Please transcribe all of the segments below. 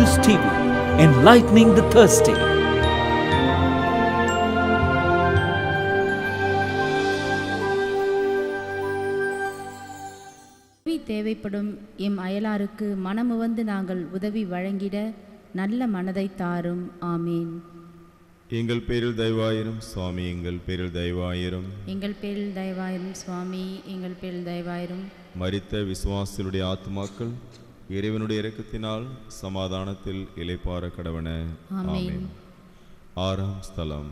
News TV, enlightening the thirsty. தேவைப்படும் M அயலாருக்கு மனமுவந்து நாங்கள் உதவி வழங்கிட நல்ல மனதை தாரும். ஆமீன். எங்கள் பேரில் தயவாயிரும் சுவாமி, எங்கள் பேரில் தயவாயிரும். எங்கள் பேரில் தயவாயிரும் சுவாமி, எங்கள் பேரில் தயவாயிரும். மரித்த விசுவாசிகளுடைய ஆத்மாக்கள் இறைவனுடைய இரக்கத்தினால் சமாதானத்தில் இளைப்பாற கடவன. ஆமென். ஆறாம் ஸ்தலம்.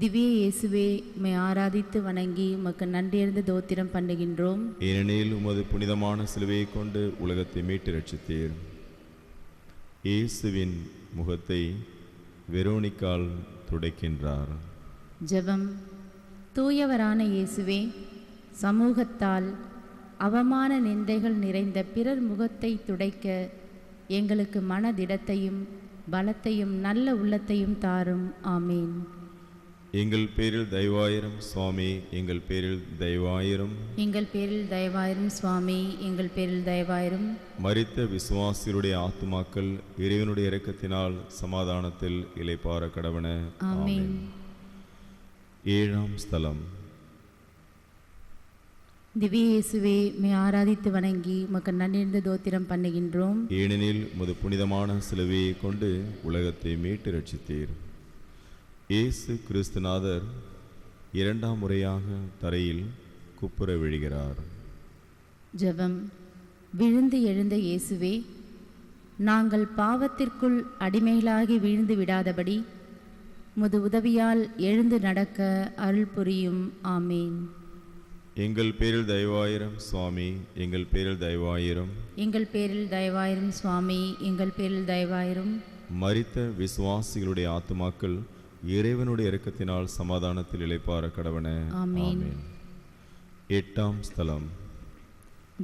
திவ்ய இயேசுவே, உம்மை ஆராதித்து வணங்கி உமக்கு நன்றியறிந்த தோத்திரம் பண்ணுகின்றோம். ஏனெனில் உமது புனிதமான சிலுவையை கொண்டு உலகத்தை மீட்டு ரட்சித்தீர். இயேசுவின் முகத்தை வெரோனிக்கால் துடைக்கின்றார். ஜெபம். தூயவரான இயேசுவே, சமூகத்தால் அவமான நிந்தைகள் நிறைந்த பிறர் முகத்தை துடைக்க எங்களுக்கு மனதிடத்தையும் பலத்தையும் நல்ல உள்ளத்தையும் தாரும். ஆமீன். எங்கள் பேரில் தயவாயிரும் சுவாமி, எங்கள் பேரில் தயவாயிரும். எங்கள் பேரில் தயவாயிரும் சுவாமி, எங்கள் பேரில் தயவாயிரும். மரித்த விசுவாசிகளுடைய ஆத்துமாக்கள் இறைவனுடைய இரக்கத்தினால் சமாதானத்தில் இளைப்பாற கடவன. ஆமீன். ஏழாம் ஸ்தலம். திவ்ய இயேசுவே, உம்மை ஆராதித்து வணங்கி உமக்கு நன்றியறிந்த தோத்திரம் பண்ணுகின்றோம். ஏனெனில் உமது புனிதமான சிலுவையை கொண்டு உலகத்தை மீட்டு ரட்சித்தீர். இயேசு கிறிஸ்துநாதர் இரண்டாம் முறையாக தரையில் குப்புற விழுகிறார். ஜெபம். விழுந்து எழுந்த இயேசுவே, நாங்கள் பாவத்திற்குள் அடிமைகளாகி வீழ்ந்து விடாதபடி உமது உதவியால் எழுந்து நடக்க அருள் புரியும். ஆமீன். எங்கள் பேரில் தயவாயிரும் சுவாமி, எங்கள் பேரில் தயவாயிரும். எங்கள் பேரில் தயவாயிரும் சுவாமி, எங்கள் பேரில் தயவாயிரும். மரித்த விசுவாசிகளுடைய ஆத்துமாக்கள் இறைவனுடைய இரக்கத்தினால் சமாதானத்தில் இளைப்பாற கடவன. ஆமீன். எட்டாம் ஸ்தலம்.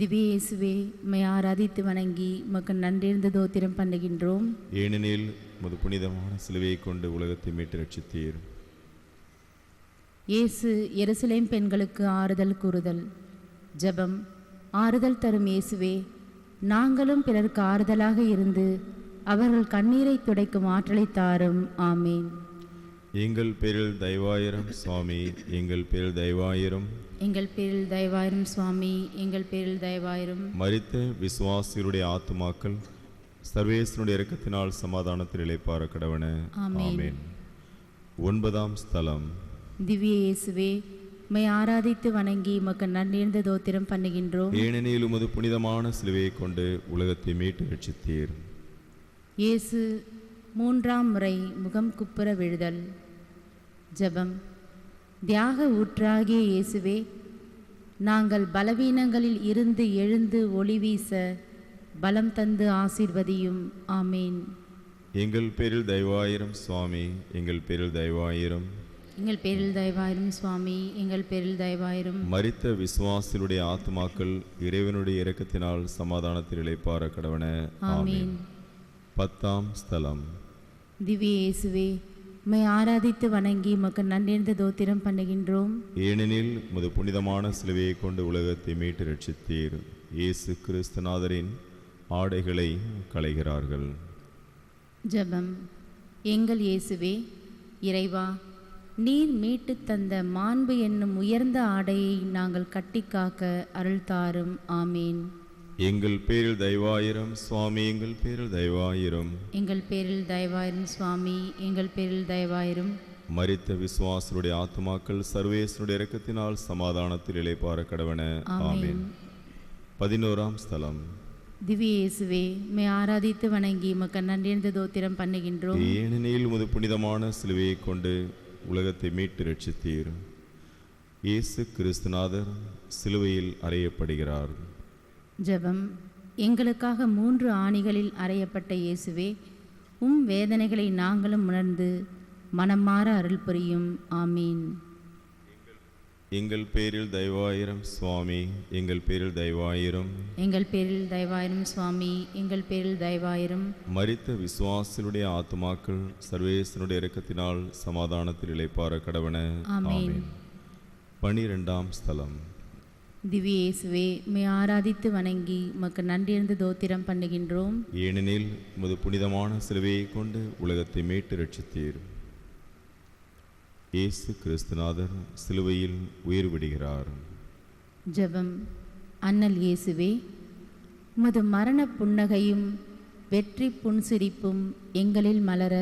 திவ்ய இயேசுவே, உம்மை ஆராதித்து வணங்கி உமக்கு நன்றியறிந்த தோத்திரம் பண்ணுகின்றோம். ஏனெனில் உமது புனிதமான சிலுவையை கொண்டு உலகத்தை மீட்டு ரட்சித்தீர். இயேசு எருசலேம் பெண்களுக்கு ஆறுதல் கூறுதல். ஜெபம். ஆறுதல் தரும் இயேசுவே, நாங்களும் பிறருக்கு ஆறுதலாக இருந்து அவர்கள் கண்ணீரை துடைக்கும் ஆற்றலை தாரும். ஆமீன். எங்கள் பேரில் தயவாயிரும் சுவாமி, எங்கள் பேரில் தயவாயிரும். எங்கள் பேரில் தயவாயிரும் சுவாமி, எங்கள் பேரில் தயவாயிரும். மரித்த விசுவாசிகளுடைய ஆத்துமாக்கள் சர்வேசனுடைய இரக்கத்தினால் சமாதானத்தில் இளைப்பாற கடவன. ஆமென். ஒன்பதாம் ஸ்தலம். திவ்ய இயேசுவே, உம்மை ஆராதித்து வணங்கி உமக்கு நன்றியறிந்த தோத்திரம் பண்ணுகின்றோம். ஏனெனில் உமது புனிதமான சிலுவையை கொண்டு உலகத்தை மீட்டு ரட்சித்தீர். இயேசு மூன்றாம் முறை முகம் குப்புற விழுதல். ஜெபம். தியாக ஊற்றாகிய இயேசுவே, நாங்கள் பலவீனங்களில் இருந்து எழுந்து ஒளி வீச பலம் தந்து ஆசீர்வதியும். ஆமீன். எங்கள் பேரில் தயவாயிரும் சுவாமி, எங்கள் பேரில் தயவாயிரும். எங்கள் பேரில் தயவாயிரும் சுவாமி, எங்கள் பேரில் தயவாயிரும். மரித்த விசுவாசிகளுடைய ஆத்துமாக்கள் இறைவனுடைய இரக்கத்தினால் சமாதானத்தில் இளைப்பாற கடவன. ஆமீன். பத்தாம் ஸ்தலம். திவ்ய இயேசுவே, உம்மை ஆராதித்து வணங்கி உமக்கு நன்றியறிந்த தோத்திரம் பண்ணுகின்றோம். ஏனெனில் உமது புனிதமான சிலுவையை கொண்டு உலகத்தை மீட்டு ரட்சித்தீர். இயேசு கிறிஸ்துநாதரின் ஆடைகளை களைகிறார்கள். ஜெபம். எங்கள் இயேசுவே, இறைவா, நீர் மீட்டு தந்த மாண்பு என்னும் உயர்ந்த ஆடையை நாங்கள் கட்டி காக்க அருள் தாரும். ஆமீன். எங்கள் பேரில் தயவாயிரும் சுவாமி, எங்கள் பேரில் தயவாயிரும். எங்கள் பேரில் தயவாயிரும் சுவாமி, எங்கள் பேரில் தயவாயிரும். மரித்த விசுவாசருடைய ஆத்துமாக்கள் சர்வேசனுடைய இரக்கத்தினால் சமாதானத்தில் இளைப்பாற கடவன. ஆமீன். 11ஆம் ஸ்தலம். திவ்ய இயேசுவே, உம்மை ஆராதித்து வணங்கி உமக்கு நன்றியறிந்த தோத்திரம் பண்ணுகின்றோம். ஏனெனில் உமது புனிதமான சிலுவையை கொண்டு உலகத்தை மீட்டு ரட்சித்தீர். இயேசு கிறிஸ்துநாதர் சிலுவையில் அறையப்படுகிறார். ஜெபம். எங்களுக்காக 3 ஆணிகளில் அறையப்பட்ட இயேசுவே, உம் வேதனைகளை நாங்களும் உணர்ந்து மனம் மாற அருள் புரியும். ஆமீன். எங்கள் பேரில் தயவாயிரும் சுவாமி, எங்கள் பேரில் தயவாயிரும். எங்கள் பேரில் தயவாயிரும் சுவாமி, எங்கள் பேரில் தயவாயிரும். மரித்த விசுவாசிகளுடைய ஆத்துமாக்கள் சர்வேசனுடைய இரக்கத்தினால் சமாதானத்தில் இளைப்பாற கடவன. ஆமென். 12ஆம் ஸ்தலம். திவ்ய இயேசுவே, உம்மை ஆராதித்து வணங்கி உமக்கு நன்றியறிந்து தோத்திரம் பண்ணுகின்றோம். ஏனெனில் உமது புனிதமான சிலுவையை கொண்டு உலகத்தை மீட்டு ரட்சித்தீர். இயேசு கிறிஸ்துநாதர் சிலுவையில் உயிர் விடுகிறார். ஜெபம். அண்ணல் இயேசுவே, உமது மரண புன்னகையும் வெற்றி புன்சிரிப்பும் எங்களில் மலர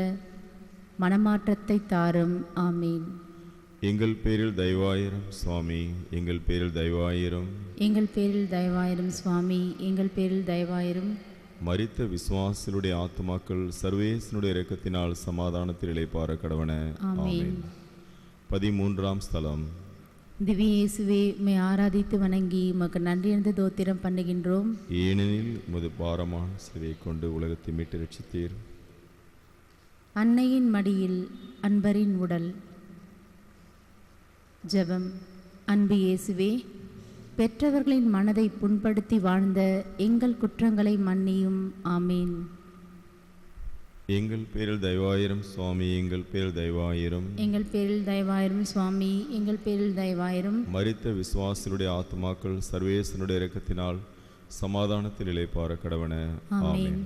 மனமாற்றத்தை தாரும். ஆமீன். எங்கள் பேரில் தயவாயிரம் சுவாமி, எங்கள் பேரில் தயவாயிரம். எங்கள் பேரில் தயவாயிரும் சுவாமி, எங்கள் பேரில் தயவாயிரும். மரித்த விசுவாசிகளுடைய ஆத்துமாக்கள் சர்வேசனுடைய இரக்கத்தினால் சமாதானத்தில் இளைப்பாற கடவன. ஆமீன். 13ஆம் ஸ்தலம். திவ்ய இயேசுவே, உம்மை ஆராதித்து வணங்கி உமக்கு நன்றியறிந்து தோத்திரம் பண்ணுகின்றோம். ஏனெனில் உமது பாரமான சிலுவையை கொண்டு உலகத்தை மீட்டு ரட்சித்தீர். அன்னையின் மடியில் அன்பரின் உடல். ஜெபம். அன்பு இயேசுவே, பெற்றவர்களின் மனதை புண்படுத்தி வாழ்ந்த எங்கள் குற்றங்களை மன்னியும். ஆமீன். எங்கள் பேரில் தயவாயிரம் சுவாமி, எங்கள் பேரில் தயவாயிரம். எங்கள் பேரில் தயவாயிரும் சுவாமி, எங்கள் பேரில் தயவாயிரும். மரித்த விசுவாசிகளுடைய ஆத்துமாக்கள் சர்வேசனுடைய இரக்கத்தினால் சமாதானத்தில் இளைப்பாற கடவன. ஆமீன்.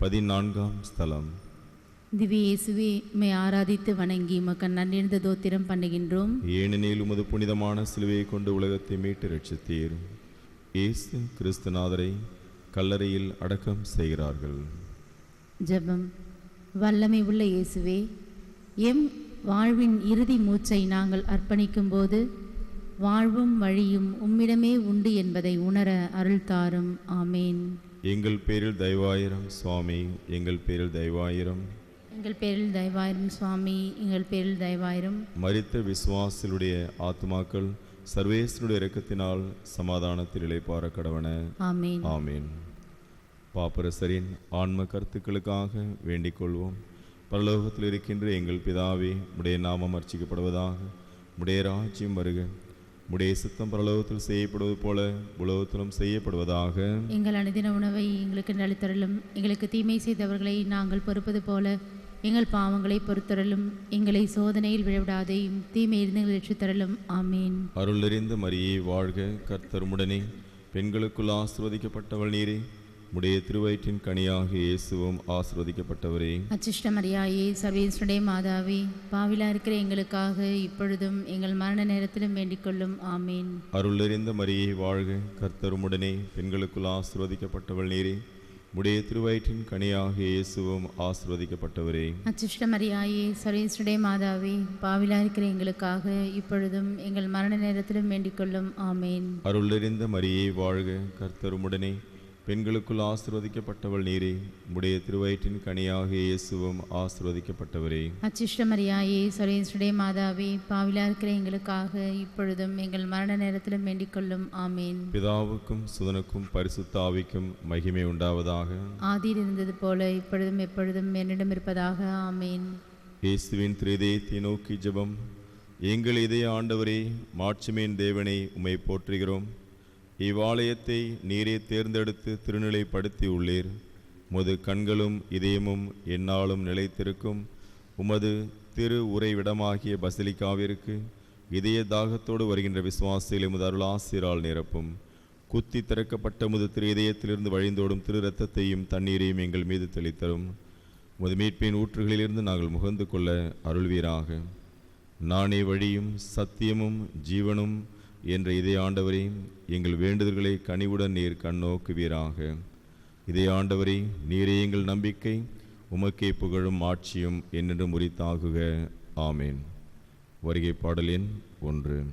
14ஆம் ஸ்தலம். திவ்ய இயேசுவே, உம்மை ஆராதித்து வணங்கி உமக்கு நன்றியறிந்து தோத்திரம் பண்ணுகின்றோம். ஏனெனில் உமது புனிதமான சிலுவையை கொண்டு உலகத்தை மீட்டு ரட்சித்தீர். இயேசு கிறிஸ்துநாதரை கல்லறையில் அடக்கம் செய்கிறார்கள். ஜெபம். வல்லமை உள்ள இயேசுவே, எம் வாழ்வின் இறுதி மூச்சை நாங்கள் அர்ப்பணிக்கும் போது வாழ்வும் வழியும் உம்மிடமே உண்டு என்பதை உணர அருள் தாரும். ஆமேன். எங்கள் பேரில் தயவாயிரம் சுவாமி, எங்கள் பேரில் தயவாயிரம். எங்கள் பேரில் தயவாயிரும் சுவாமி, எங்கள் பேரில் தயவாயிரும். மரித்த விசுவாசிகளுடைய ஆத்துமாக்கள் சர்வேசனுடைய இரக்கத்தினால் சமாதானத்தில் இளைப்பாற கடவன. ஆமேன். ஆமீன். பாப்பரசரின் ஆன்ம கருத்துக்களுக்காக வேண்டிக் கொள்வோம். பரலோகத்தில் இருக்கின்ற எங்கள் பிதாவே, உடைய நாமம் அர்ச்சிக்கப்படுவதாக, உடைய ராஜ்யம் வருக, உடைய சித்தம் பரலோகத்தில் செய்யப்படுவது போல உலகத்திலும் செய்யப்படுவதாக. எங்கள் அனுதின உணவை எங்களுக்கு அளித்தருளும். எங்களுக்கு தீமை செய்தவர்களை நாங்கள் பொறுப்பது போல எங்கள் பாவங்களை பொறுத்தருளும். எங்களை சோதனையில் விழவிடாதையும் தீமையிலிருந்து எங்களை ரட்சித்தருளும். ஆமீன். அருள் நிறைந்த மரியே வாழ்க, கர்த்தர் உம்முடனே, பெண்களுக்குள் ஆசீர்வதிக்கப்பட்டவள் நீரே, உடைய திருவயிற்றின் கனியாக இயேசுவும் ஆசீர்வதிக்கப்பட்டவரே. அச்சிஷ்ட மரியாயே, சர்வேஸ்வருடைய மாதாவே, பாவிலா இருக்கிற எங்களுக்காக இப்பொழுதும் எங்கள் மரண நேரத்திலும் வேண்டிக் கொள்ளும். ஆமீன். அருள் நிறைந்த மரியே வாழ்க, கர்த்தர் உம்முடனே, பெண்களுக்குள் ஆசீர்வதிக்கப்பட்டவள் நீரே, உடைய திருவயிற்றின் கனியாக இயேசுவும் ஆசீர்வதிக்கப்பட்டவரே. அச்சிஷ்ட மரியாயே, சர்வேஸ்வருடைய மாதாவே, பாவிலா இருக்கிற எங்களுக்காக இப்பொழுதும் எங்கள் மரண நேரத்திலும் வேண்டிக் கொள்ளும். ஆமீன். அருள் நிறைந்த மரியே வாழ்க, கர்த்தர் உம்முடனே, பெண்களுக்குள் ஆசீர்வதிக்கப்பட்டவள் நீரே, உடைய திருவயிற்றின் கனியாக இயேசுவும் ஆசீர்வதிக்கப்பட்டவரே. அச்சிஷ்ட மரியாயே, சர்வேஸ்வருடைய மாதாவே, பாவிலா இருக்கிற எங்களுக்காக இப்பொழுதும் எங்கள் மரண நேரத்திலும் வேண்டிக் கொள்ளும். ஆமீன். பிதாவுக்கும் சுதனுக்கும் பரிசுத்த ஆவிக்கும் மகிமை உண்டாவதாக. ஆதியில் இருந்தது போல இப்பொழுதும் எப்பொழுதும் என்னிடம் இருப்பதாக. ஆமீன். இயேசுவின் திருதயத்தை நோக்கி ஜெபம். எங்கள் இதய ஆண்டவரே, மாட்சிமேன் தேவனை உம்மை போற்றுகிறோம். இவ்வாலயத்தை நீரே தேர்ந்தெடுத்து திருநிலைப்படுத்தி உள்ளீர். உமது கண்களும் இதயமும் எந்நாளும் நிலைத்திருக்கும் உமது திரு உறைவிடமாகிய பசிலிக்காவிற்கு இதய தாகத்தோடு வருகின்ற விசுவாசிகளை உமது அருளாசிரால் நிரப்பும். குத்தி திறக்கப்பட்ட உமது திரு இதயத்திலிருந்து வழிந்தோடும் திரு இரத்தத்தையும் தண்ணீரையும் எங்கள் மீது தெளித்தரும். உமது மீட்பின் ஊற்றுகளிலிருந்து நாங்கள் முகந்து கொள்ள அருள்வீராக. நானே வழியும் சத்தியமும் ஜீவனும் என்ற இதே ஆண்டவரே, எங்கள் வேண்டுதல்களை கனிவுடன் நீர் கண்ணோக்குவீராக. இதே ஆண்டவரே, நீரே எங்கள் நம்பிக்கை, உமக்கே புகழும் ஆட்சியும் என்னென்று முறித்தாகுக. ஆமேன். வருகை பாடல் எண் 1.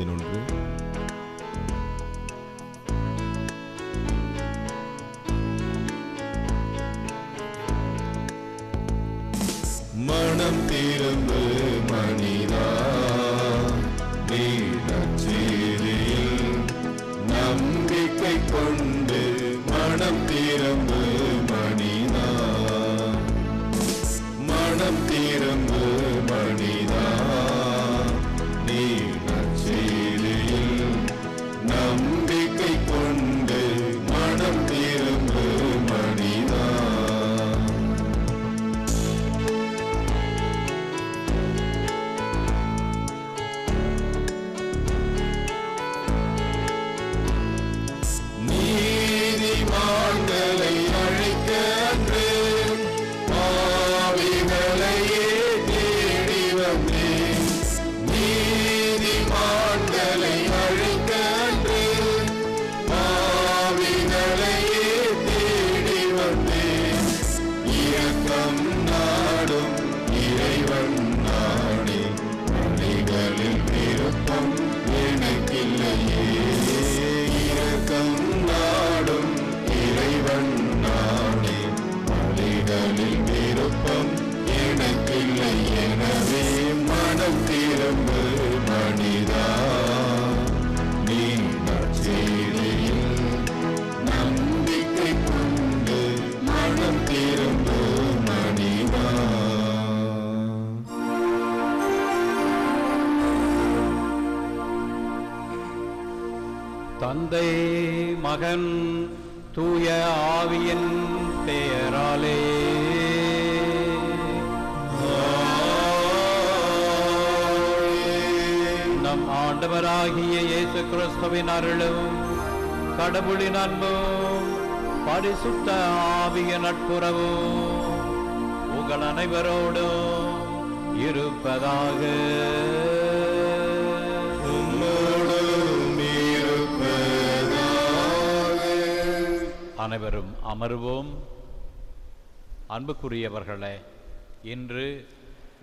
11. மனம் திரும்பு மனிதா, நீ நற்செய்தியில் நம்பிக்கை கொண்டு மனம் திரும்பு மனிதா, மனம் திரும்பு மனிதா, நீ நற்செய்தியில் நம்பிக்கை கொண்டு மனம் திரும்பு மனிதா. நீதிமான்களை அழைக்க அன்று பாவிகளையே தேடி வந்தேன். நீதிமான்களை அழைக்க அன்று பாவிகளையே தேடி வந்தேன். இரக்கம் நாடும் இறைவன் நாடே, வழிகளில் விருப்பம் எனக்கில்லையே. இரக்கம் நாடும் இறைவன் நாடே, வழிகளில் விருப்பம் எனக்கில்லை. எனவே மனம் திரும்பு மனிதா, நீ நற்செய்தியில் நம்பிக்கை கொண்டு மனம் திரும்பு மனிதா. தந்தை மகன் தூய ஆவியின் பெயராலே நம் ஆண்டவராகிய இயேசு கிறிஸ்துவின் அருளும் கடவுளின் அன்பும் பரிசுத்த ஆவியின் நட்புறவும் உங்கள் அனைவரோடும் இருப்பதாக. அனைவரும் அமர்வோம். அன்புக்குரியவர்களே, இன்று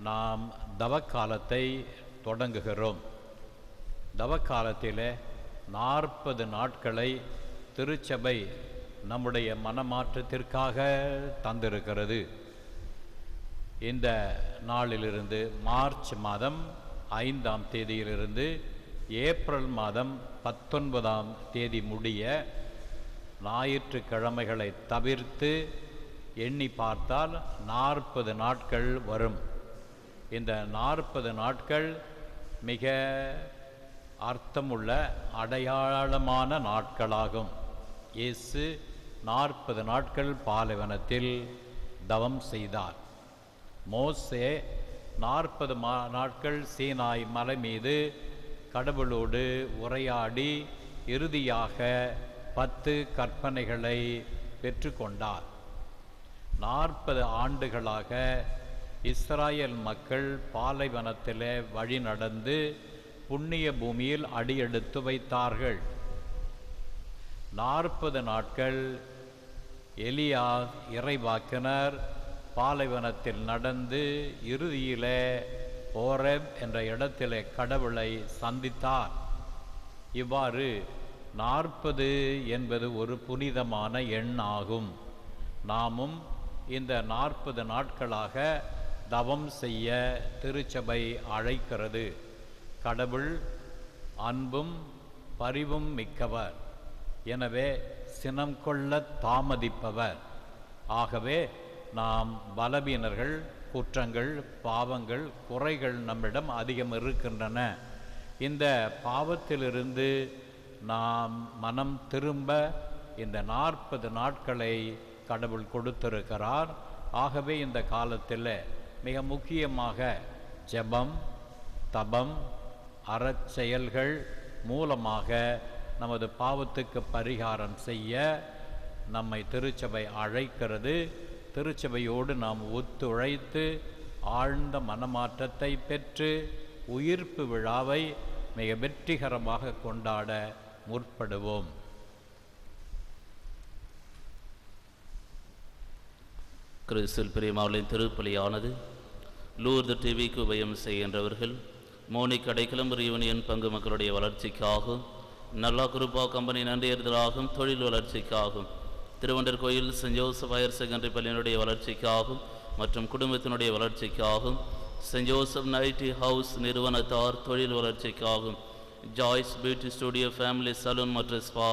நாம் தவக்காலத்தை தொடங்குகிறோம். தவக்காலத்திலே 40 நாட்களை திருச்சபை நம்முடைய மனமாற்றத்திற்காக தந்திருக்கிறது. இந்த நாளிலிருந்து மார்ச் மாதம் 5ஆம் தேதியிலிருந்து ஏப்ரல் மாதம் 19ஆம் தேதி முடிய ஞாயிற்றுக்கிழமைகளை தவிர்த்து எண்ணி பார்த்தால் 40 நாட்கள் வரும். இந்த 40 நாட்கள் மிக அர்த்தமுள்ள அடையாளமான நாட்களாகும். இயேசு 40 நாட்கள் பாலைவனத்தில் தவம் செய்தார். மோசே 40 நாட்கள் சீனாய் மலை மீது கடவுளோடு உரையாடி இறுதியாக 10 கற்பனைகளை பெற்றுக்கொண்டார். 40 ஆண்டுகளாக இஸ்ராயேல் மக்கள் பாலைவனத்திலே வழி நடந்து புண்ணிய பூமியில் அடியெடுத்து வைத்தார்கள். 40 நாட்கள் எலியா இறைவாக்கினர் பாலைவனத்தில் நடந்து இறுதியிலே ஓரேப் என்ற இடத்திலே கடவுளை சந்தித்தார். இவ்வாறு 40 என்பது ஒரு புனிதமான எண் ஆகும். நாமும் இந்த 40 நாட்களாக தவம் செய்ய திருச்சபை அழைக்கிறது. கடவுள் அன்பும் பரிவும் மிக்கவர், எனவே சினம் கொள்ள தாமதிப்பவர். ஆகவே நாம் பலவீனர்கள், குற்றங்கள், பாவங்கள், குறைகள் நம்மிடம் அதிகம் இருக்கின்றன. இந்த பாவத்திலிருந்து நாம் மனம் திரும்ப இந்த 40 நாட்களை கடவுள் கொடுத்திருக்கிறார். ஆகவே இந்த காலத்தில் மிக முக்கியமாக ஜெபம், தபம், அறச்செயல்கள் மூலமாக நமது பாவத்துக்கு பரிகாரம் செய்ய நம்மை திருச்சபை அழைக்கிறது. திருச்சபையோடு நாம் ஒத்துழைத்து ஆழ்ந்த மனமாற்றத்தை பெற்று உயிர்ப்பு விழாவை மிக வெற்றிகரமாக கொண்டாட முற்படுவோம். கிறிஸ்துவில் பிரியமானவர்களின் திருப்பலியானது லூர்து டிவிக்கு உபயம் செய்கின்றவர்கள் மோனிக் அடைக்கலம் யூனியன் பங்கு மக்களுடைய வளர்ச்சிக்காகும், நல்லா குரூப்பா கம்பெனி நன்றியறிதலாகும் தொழில் வளர்ச்சிக்காகும், திருவண்டர் கோயில் சென்ட் ஜோசப் ஹையர் செகண்டரி பள்ளியினுடைய வளர்ச்சிக்காகும் மற்றும் குடும்பத்தினுடைய வளர்ச்சிக்காகும், சென்ட் ஜோசப் நைட்டி ஹவுஸ் நிறுவனத்தார் தொழில் வளர்ச்சிக்காகும், Joyce beauty studio family salon மற்றும் ஸ்பா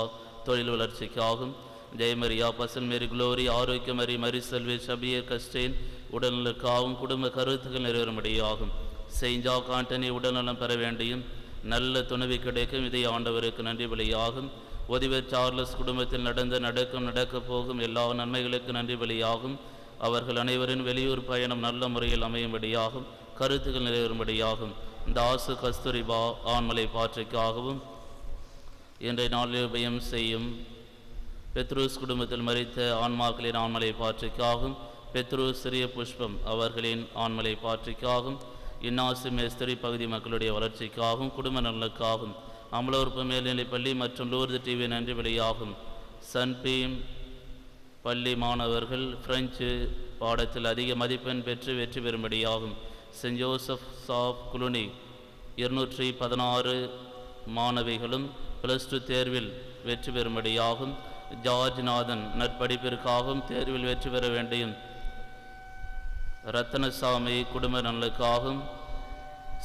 தொழில் வளர்ச்சிக்காகும், ஜெயமரியா பசல் மேரி குளோரி ஆரோக்கியமரி மரிசெல்வி ஷபியர் கஸ்டேன் உடல்நலக்காகவும் குடும்ப கருத்துக்கள் நிறைவேறும்படியாகும், செயின்ட் ஜாக் ஆண்டனி உடல்நலம் பெற வேண்டியும் நல்ல துணைவி கிடைக்கும் இதை ஆண்டவருக்கு நன்றி பலியாகும், ஒதிவர் சார்லஸ் குடும்பத்தில் நடக்கப் போகும் எல்லா நன்மைகளுக்கு நன்றி பலியாகும், அவர்கள் அனைவரின் வெளியூர் பயணம் நல்ல முறையில் அமையும்படியாகும் கருத்துக்கள் நிறைவேறும்படியாகும், தாசு கஸ்தூரிபா ஆண்மலை பாற்றைக்காகவும் இன்றைய நாளில் உபயம் செய்யும் பெத்ரூஸ் குடும்பத்தில் மரித்த ஆன்மாக்களின் ஆண்மலை பாற்றைக்காகவும், பெத்ரூஸ் சிறிய புஷ்பம் அவர்களின் ஆண்மலை பாற்றைக்காகவும், இன்னாசி மேஸ்திரி பகுதி மக்களுடைய வளர்ச்சிக்காகவும் குடும்ப நலனுக்காகவும், அமலோற்பு மேல்நிலைப்பள்ளி மற்றும் லூர்து டிவி நன்றி வெளியாகும், சன்பீம் பள்ளி மாணவர்கள் பிரெஞ்சு பாடத்தில் அதிக மதிப்பெண் பெற்று வெற்றி பெறும்படியாகும், சென்ட் ஜோசப் சாப் குலுனி 216 மாணவிகளும் +2 தேர்வில் வெற்றி பெறும்படியாகும், ஜார்ஜ் நாதன் நற்படிப்பிற்காகவும் தேர்வில் வெற்றி பெற வேண்டியும், ரத்தனசாமி குடும்ப நலனுக்காகவும்,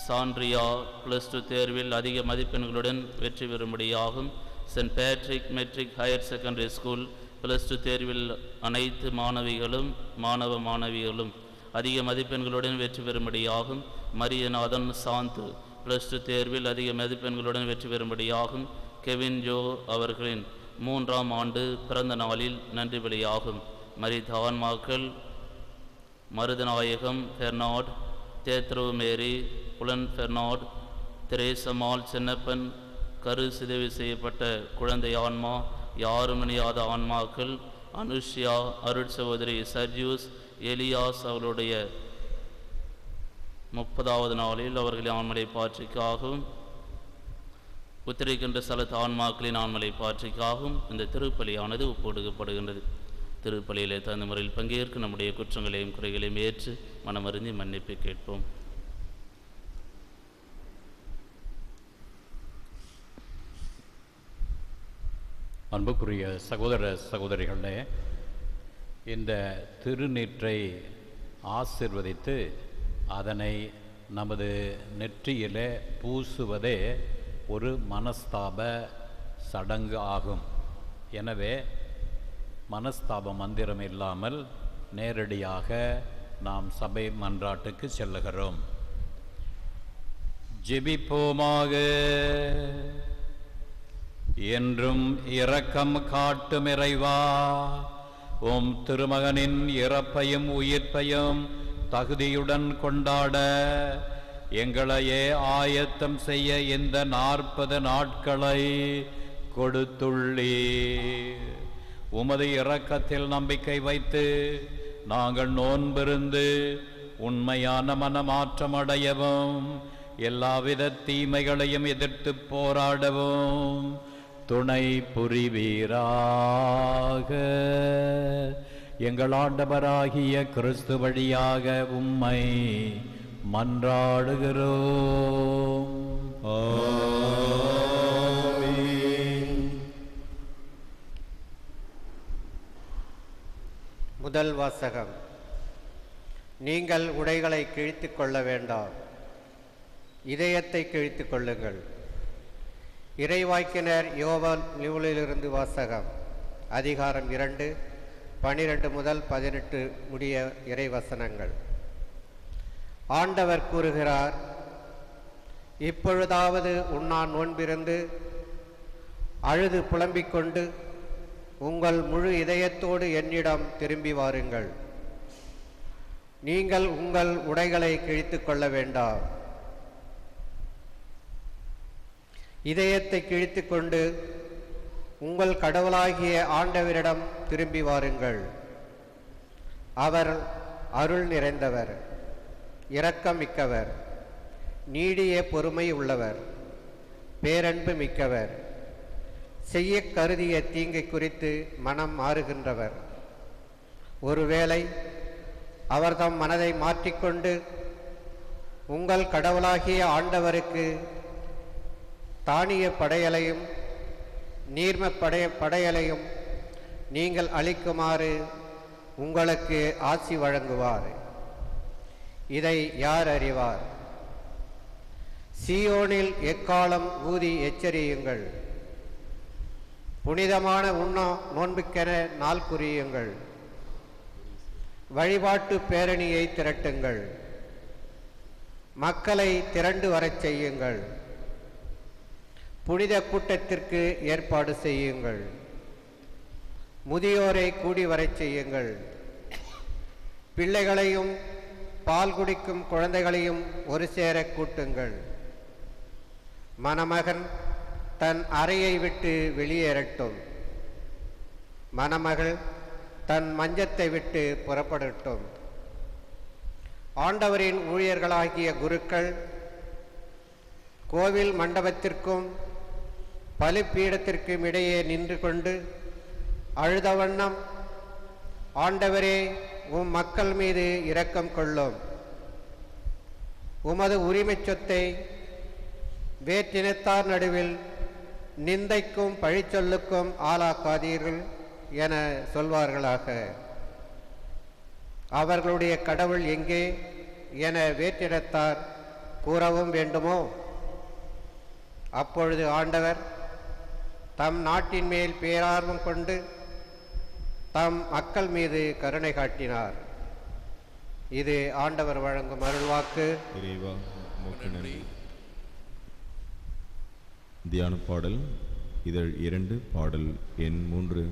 சாண்ட்ரியா +2 தேர்வில் அதிக மதிப்பெண்களுடன் வெற்றி பெறும்படியாகும், saint Patrick matric higher secondary school +2 தேர்வில் அனைத்து மாணவிகளும் அதிக மதிப்பெண்களுடன் வெற்றி பெறும்படியாகும், மரியநாதன் சாந்து +2 தேர்வில் அதிக மதிப்பெண்களுடன் வெற்றி பெறும்படியாகும், கெவின் ஜோ அவர்களின் 3ஆம் ஆண்டு பிறந்த நாளில் நன்றி பலியாகும், மரித்த ஆன்மாக்கள் மருதநாயகம் பெர்னாட், தேத்ரோ மேரி, புலன் பெர்னாட், திரேசமால் சின்னப்பன், கரு சிதைவு செய்யப்பட்ட குழந்தை ஆன்மா, யாரும் இணையாத ஆன்மாக்கள் அனுஷ்யா, அருட் சகோதரி சர்ஜியூஸ், எலியாஸ் அவருடைய 30வது நாளில் அவர்களின் ஆண்மலை பாற்றிக்காகவும், உத்திரிக்கின்ற ஸ்தலத்து ஆன்மாக்களின் ஆண்மலை பாற்றிக்காகவும் இந்த திருப்பலியானது ஒப்புக்கொடுக்கப்படுகின்றது. திருப்பலியிலே தகுந்த முறையில் பங்கேற்க நம்முடைய குற்றங்களையும் குறைகளையும் ஏற்று மனமருந்தி மன்னிப்பு கேட்போம். அன்புக்குரிய சகோதர சகோதரிகளே, இந்த திருநீற்றை ஆசிர்வதித்து அதனை நமது நெற்றியிலே பூசுவதே ஒரு மனஸ்தாப சடங்கு ஆகும். எனவே மனஸ்தாப மந்திரம் இல்லாமல் நேரடியாக நாம் சபை மன்றாட்டுக்கு செல்லுகிறோம். ஜெபிப்போமாக. என்றும் இரக்கம் காட்டும் இறைவா, உம் திருமகனின் இறப்பையும் உயிர்ப்பையும் தகுதியுடன் கொண்டாட எங்களையே ஆயத்தம் செய்ய இந்த 40 நாட்களை கொடுத்துள்ளீர். உமது இரக்கத்தில் நம்பிக்கை வைத்து நாங்கள் நோன்பிருந்து உண்மையான மனமாற்றம் அடையவும் எல்லாவித தீமைகளையும் எதிர்த்து போராடவும் துணை புரிவீராக. எங்கள் ஆண்டவராகிய கிறிஸ்து வழியாக உம்மை மன்றாடுகிறோம். முதல் வாசகம். நீங்கள் உடைகளை கிழித்து கொள்ள வேண்டாம், இதயத்தை கிழித்து கொள்ளுங்கள். இறைவாக்கினர் யோவான் நூலிலிருந்து வாசகம். அதிகாரம் 2, 12 முதல் 18 முடிய இறைவசனங்கள். ஆண்டவர் கூறுகிறார், இப்பொழுதாவது உண்ணான் நோன்பிருந்து அழுது புலம்பிக் கொண்டு உங்கள் முழு இதயத்தோடு என்னிடம் திரும்பி வாருங்கள். நீங்கள் உங்கள் உடைகளை கிழித்து கொள்ள வேண்டாம், இதயத்தை கிழித்து கொண்டு உங்கள் கடவுளாகிய ஆண்டவரிடம் திரும்பி வாருங்கள். அவர் அருள் நிறைந்தவர், இரக்கம் மிக்கவர், நீடிய பொறுமை உள்ளவர், பேரன்பு மிக்கவர், செய்ய கருதிய தீங்கை குறித்து மனம் மாறுகின்றவர். ஒருவேளை அவர் தம் மனதை மாற்றிக்கொண்டு உங்கள் கடவுளாகிய ஆண்டவருக்கு தானிய படையலையும் நீர்ம படையலையும் நீங்கள் அளிக்குமாறு உங்களுக்கு ஆசி வழங்குவார். இதை யார் அறிவார்? சீயோனில் எக்காலம் ஊதி எச்சரியுங்கள். புனிதமான நோன்புக்கென நாள் குறியுங்கள். வழிபாட்டு பேரணியை திரட்டுங்கள். மக்களை திரண்டு வரச் செய்யுங்கள். புனித கூட்டத்திற்கு ஏற்பாடு செய்யுங்கள். முதியோரை கூடி வரச் செய்யுங்கள். பிள்ளைகளையும் பால் குடிக்கும் குழந்தைகளையும் ஒரு சேர கூட்டுங்கள். மணமகன் தன் அறையை விட்டு வெளியேறட்டும். மணமகள் தன் மஞ்சத்தை விட்டு புறப்படட்டும். ஆண்டவரின் ஊழியர்களாகிய குருக்கள் கோவில் மண்டபத்திற்கும் பலிப்பீடத்திற்கும் இடையே நின்று கொண்டு அழுத வண்ணம், ஆண்டவரே, உம் மக்கள் மீது இரக்கம் கொள்ளும். உமது உரிமை சொத்தை வேற்றினத்தார் நடுவில் நிந்தைக்கும் பழிச்சொல்லுக்கும் ஆளாக்காதீர்கள் என சொல்வார்களாக. அவர்களுடைய கடவுள் எங்கே என வேற்றினத்தார் கூறவும் வேண்டுமோ? அப்பொழுது ஆண்டவர் தம் நாட்டின் மேல் பேரார்வம் கொண்டு தம் மக்கள் மீது கருணை காட்டினார். இது ஆண்டவர் வழங்கும் அருள்வாக்கு. இறைவா உமக்கு நன்றி. தியான பாடல் இதழ் 2 பாடல் எண் 3.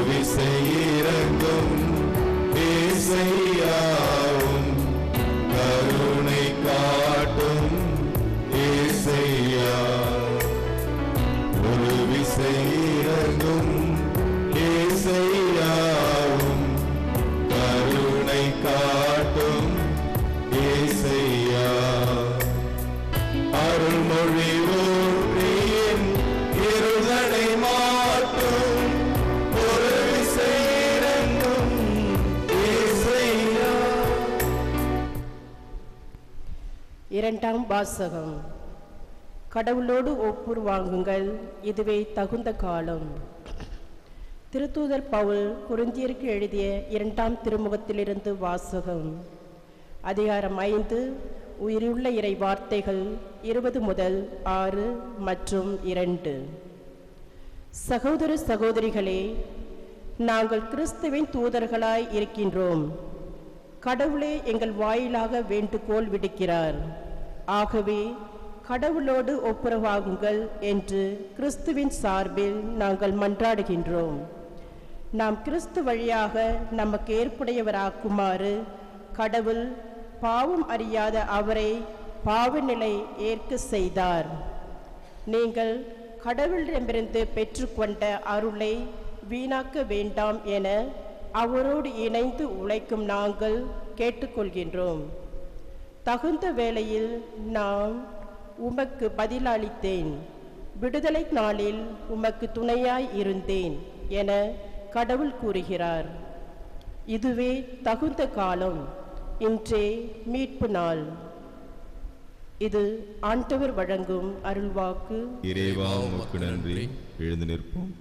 விசை இறங்கும் ஏசையாவும் கருணை காட்டும் ஏசையா ஒரு விசை இறங்கும் ஏசையாவும் கருணை காட்டும் ஏசையா அருள்மொழி ஊற்றியின் இருதலை மாற்றும் ஒரு விசை இறங்கும் ஏசையா. இரண்டாம் வாசகம். கடவுளோடு ஒப்புரவாகுங்கள், இதுவே தகுந்த காலம். திருத்தூதர் பவுல் கொரிந்தியருக்கு எழுதிய இரண்டாம் திருமுகத்திலிருந்து வாசகம். அதிகாரம் 5, உயிருள்ள இறை வார்த்தைகள் 20 முதல் 6 மற்றும் 2. சகோதர சகோதரிகளே, நாங்கள் கிறிஸ்துவின் தூதர்களாய் இருக்கின்றோம். கடவுளே எங்கள் வாயிலாக வேண்டுகோள் விடுக்கிறார். ஆகவே கடவுளோடு ஒப்புரவாகுங்கள் என்று கிறிஸ்துவின் சார்பில் நாங்கள் மன்றாடுகின்றோம். நாம் கிறிஸ்து வழியாக நமக்கு ஏற்புடையவராக்குமாறு கடவுள் பாவம் அறியாத அவரை பாவநிலை ஏற்க செய்தார். நீங்கள் கடவுளிடமிருந்து பெற்றுக்கொண்ட அருளை வீணாக்க வேண்டாம் என அவரோடு இணைந்து உழைக்கும் நாங்கள் கேட்டுக்கொள்கின்றோம். தகுந்த வேளையில் நான் உமக்கு பதிலளித்தேன், விடுதலை நாளில் உமக்கு துணையாய் இருந்தேன் என கடவுள் கூறுகிறார். இதுவே தகுந்த காலம், இன்றே மீட்பு நாள். இது ஆண்டவர் வழங்கும் அருள்வாக்கு. இறைவா உமக்கு நன்றி. எழுந்து நிற்போம்.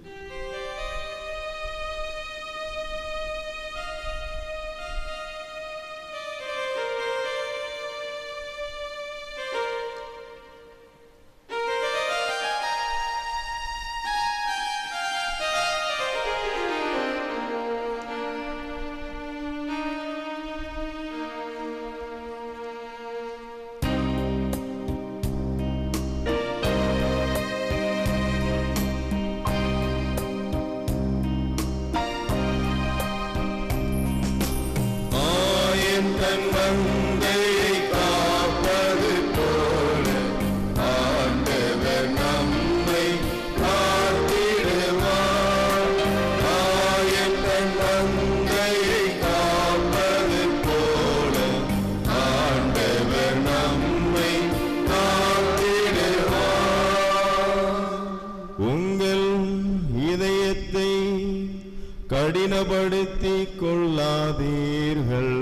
கடினப்படுத்திக் கொள்ளாதீர்கள்,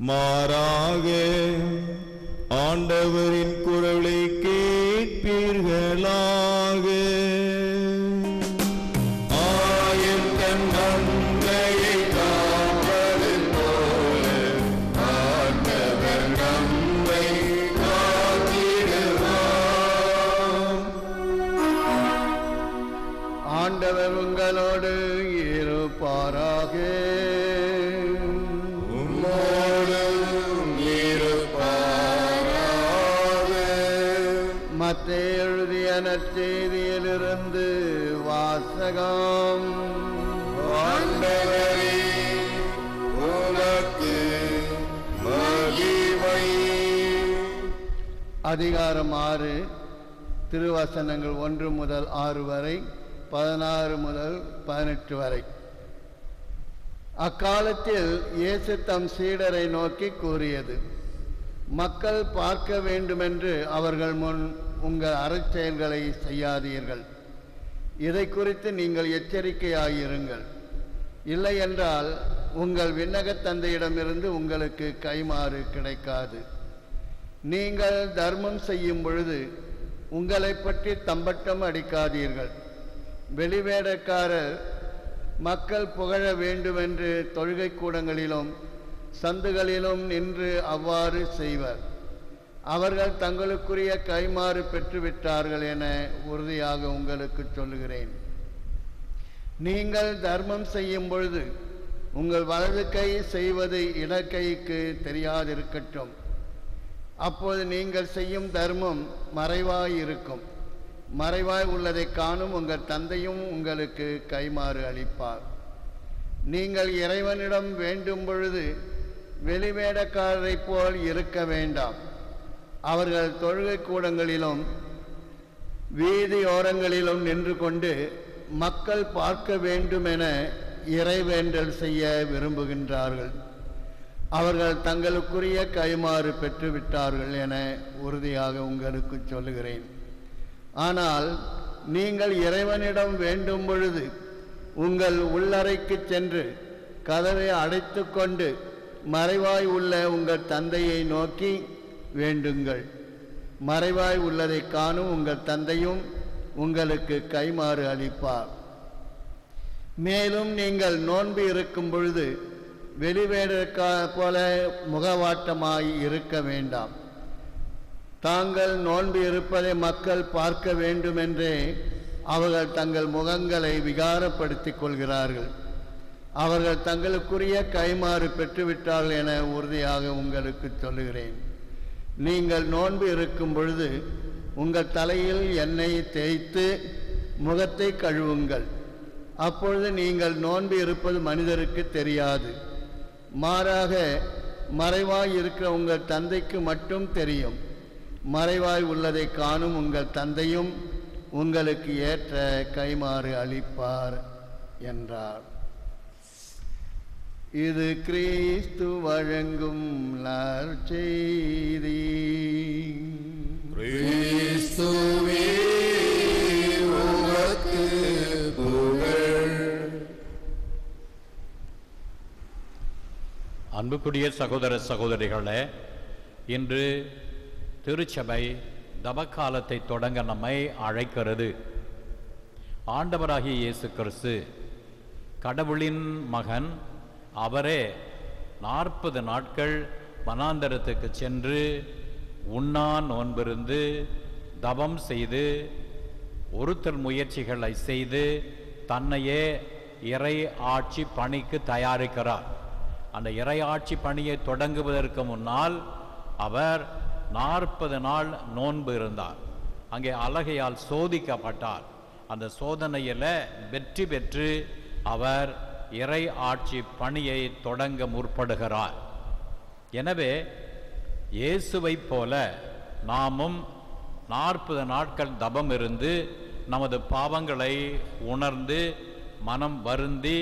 மாறாக ஆண்டவரின் குரலை கேட்பீர்களாக. ஆயன் தன் மந்தையை காப்பது போல ஆண்டவர் நம்மை காத்திடுவார். ஆண்டவர் உங்களோடு இருப்பாராக. மத்தேயு எழுதிய நற்செய்தியிலிருந்து வாசகம். ஆண்டவரே உமக்கு மகிமை. அதிகாரம் 6, திருவசனங்கள் 1 முதல் 6 வரை, 16 முதல் 18 வரை. அக்காலத்தில் இயேசு தம் சீடரை நோக்கி கூறியது: மக்கள் பார்க்க வேண்டுமென்று அவர்கள் முன் உங்கள் அறச்செயல்களை செய்யாதீர்கள். இதை குறித்து நீங்கள் எச்சரிக்கையாயிருங்கள். இல்லை என்றால் உங்கள் விண்ணகத் தந்தையிடமிருந்து உங்களுக்கு கைமாறு கிடைக்காது. நீங்கள் தர்மம் செய்யும் பொழுது உங்களை பற்றி தம்பட்டம் அடிக்காதீர்கள். வெளிவேடக்காரர் மக்கள் புகழ வேண்டுமென்று தொழுகை கூடங்களிலும் சந்துகளிலும் நின்று அவ்வாறு செய்வர். அவர்கள் தங்களுக்குரிய கைமாறு பெற்றுவிட்டார்கள் என உறுதியாக உங்களுக்கு சொல்லுகிறேன். நீங்கள் தர்மம் செய்யும் பொழுது உங்கள் வலது கை செய்வது இடக்கைக்கு தெரியாதிருக்கட்டும். அப்போது நீங்கள் செய்யும் தர்மம் மறைவாயிருக்கும். மறைவாய் உள்ளதை காணும் உங்கள் தந்தையும் உங்களுக்கு கைமாறு அளிப்பார். நீங்கள் இறைவனிடம் வேண்டும் பொழுது வெளிவேடக்காரரைப் போல் இருக்க வேண்டாம். அவர்கள் தொழுகை கூடங்களிலும் வீதியோரங்களிலும் நின்று கொண்டு மக்கள் பார்க்க வேண்டுமென இறைவேண்டல் செய்ய விரும்புகின்றார்கள். அவர்கள் தங்களுக்குரிய கைமாறு பெற்றுவிட்டார்கள் என உறுதியாக உங்களுக்கு சொல்லுகிறேன். ஆனால் நீங்கள் இறைவனிடம் வேண்டும் பொழுது உங்கள் உள்ளறைக்கு சென்று கதவை அடைத்து கொண்டு மறைவாய் உள்ள உங்கள் தந்தையை நோக்கி வேண்டுங்கள். மறைவாய் உள்ளதை காணும் உங்கள் தந்தையும் உங்களுக்கு கைமாறு அளிப்பார். மேலும் நீங்கள் நோன்பு இருக்கும் பொழுது வெளிவேடற்கா போல முகவாட்டமாய் இருக்க வேண்டாம். தாங்கள் நோன்பு இருப்பதை மக்கள் பார்க்க வேண்டுமென்றே அவர்கள் தங்கள் முகங்களை விகாரப்படுத்திக் கொள்கிறார்கள். அவர்கள் தங்களுக்குரிய கைமாறு பெற்றுவிட்டார்கள் என உறுதியாக உங்களுக்கு சொல்லுகிறேன். நீங்கள் நோன்பு இருக்கும் பொழுது உங்கள் தலையில் எண்ணெய் தேய்த்து முகத்தை கழுவுங்கள். அப்பொழுது நீங்கள் நோன்பு இருப்பது மனிதருக்கு தெரியாது. மாறாக மறைவாய் இருக்கிற உங்கள் தந்தைக்கு மட்டும் தெரியும். மறைவாய் உள்ளதை காணும் உங்கள் தந்தையும் உங்களுக்கு ஏற்ற கைமாறு அளிப்பார் என்றார். இது கிறிஸ்து வழங்கும் நற்செய்தி. கிறிஸ்துவே உமக்கு புகழ். அன்புக்குரிய சகோதர சகோதரிகளே, இன்று திருச்சபை தவக்காலத்தை தொடங்க நம்மை அழைக்கிறது. ஆண்டவராகிய இயேசு கிறிஸ்து கடவுளின் மகன். அவரே 40 நாட்கள் வனாந்தரத்துக்கு சென்று உண்ணா நோன்பிருந்து தவம் செய்து ஒருத்தர் முயற்சிகளை செய்து தன்னையே இறை ஆட்சி பணிக்கு தயாரிக்கிறார். அந்த இறை ஆட்சி பணியை தொடங்குவதற்கு முன்னால் அவர் 40 நாள் நோன்பு இருந்தார். அங்கே அலகையால் சோதிக்கப்பட்டார். அந்த சோதனையில் வெற்றி பெற்று அவர் இறை ஆட்சி பணியை தொடங்க முற்படுகிறார். எனவே இயேசுவை போல நாமும் 40 நாட்கள் தபம் இருந்து நமது பாவங்களை உணர்ந்து மனம் வருந்தி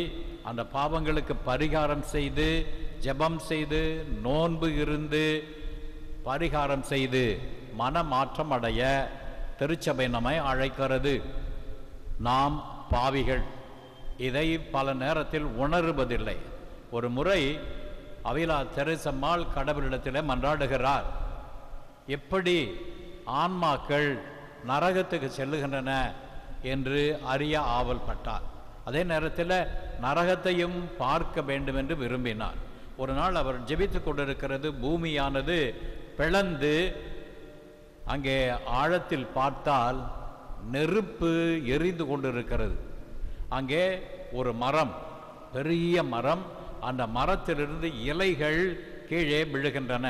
அந்த பாவங்களுக்கு பரிகாரம் செய்து ஜெபம் செய்து நோன்பு இருந்து பரிகாரம் செய்து மனமாற்றம் அடைய திருச்சபை நம்மை அழைக்கிறது. நாம் பாவிகள், இதை பல நேரத்தில் உணருவதில்லை. ஒரு முறை அவிலா தெரேசம்மாள் கடவுளிடத்தில் மன்றாடுகிறார். எப்படி ஆன்மாக்கள் நரகத்துக்கு செல்லுகின்றன என்று அறிய ஆவல் பட்டார். அதே நேரத்தில் நரகத்தையும் பார்க்க வேண்டும் என்று விரும்பினார். ஒரு நாள் அவர் ஜெபித்து கொண்டிருக்கிறது. பூமியானது பிளந்து அங்கே ஆழத்தில் பார்த்தால் நெருப்பு எரிந்து கொண்டிருக்கிறது. அங்கே ஒரு மரம், பெரிய மரம், அந்த மரத்திலிருந்து இலைகள் கீழே விழுகின்றன.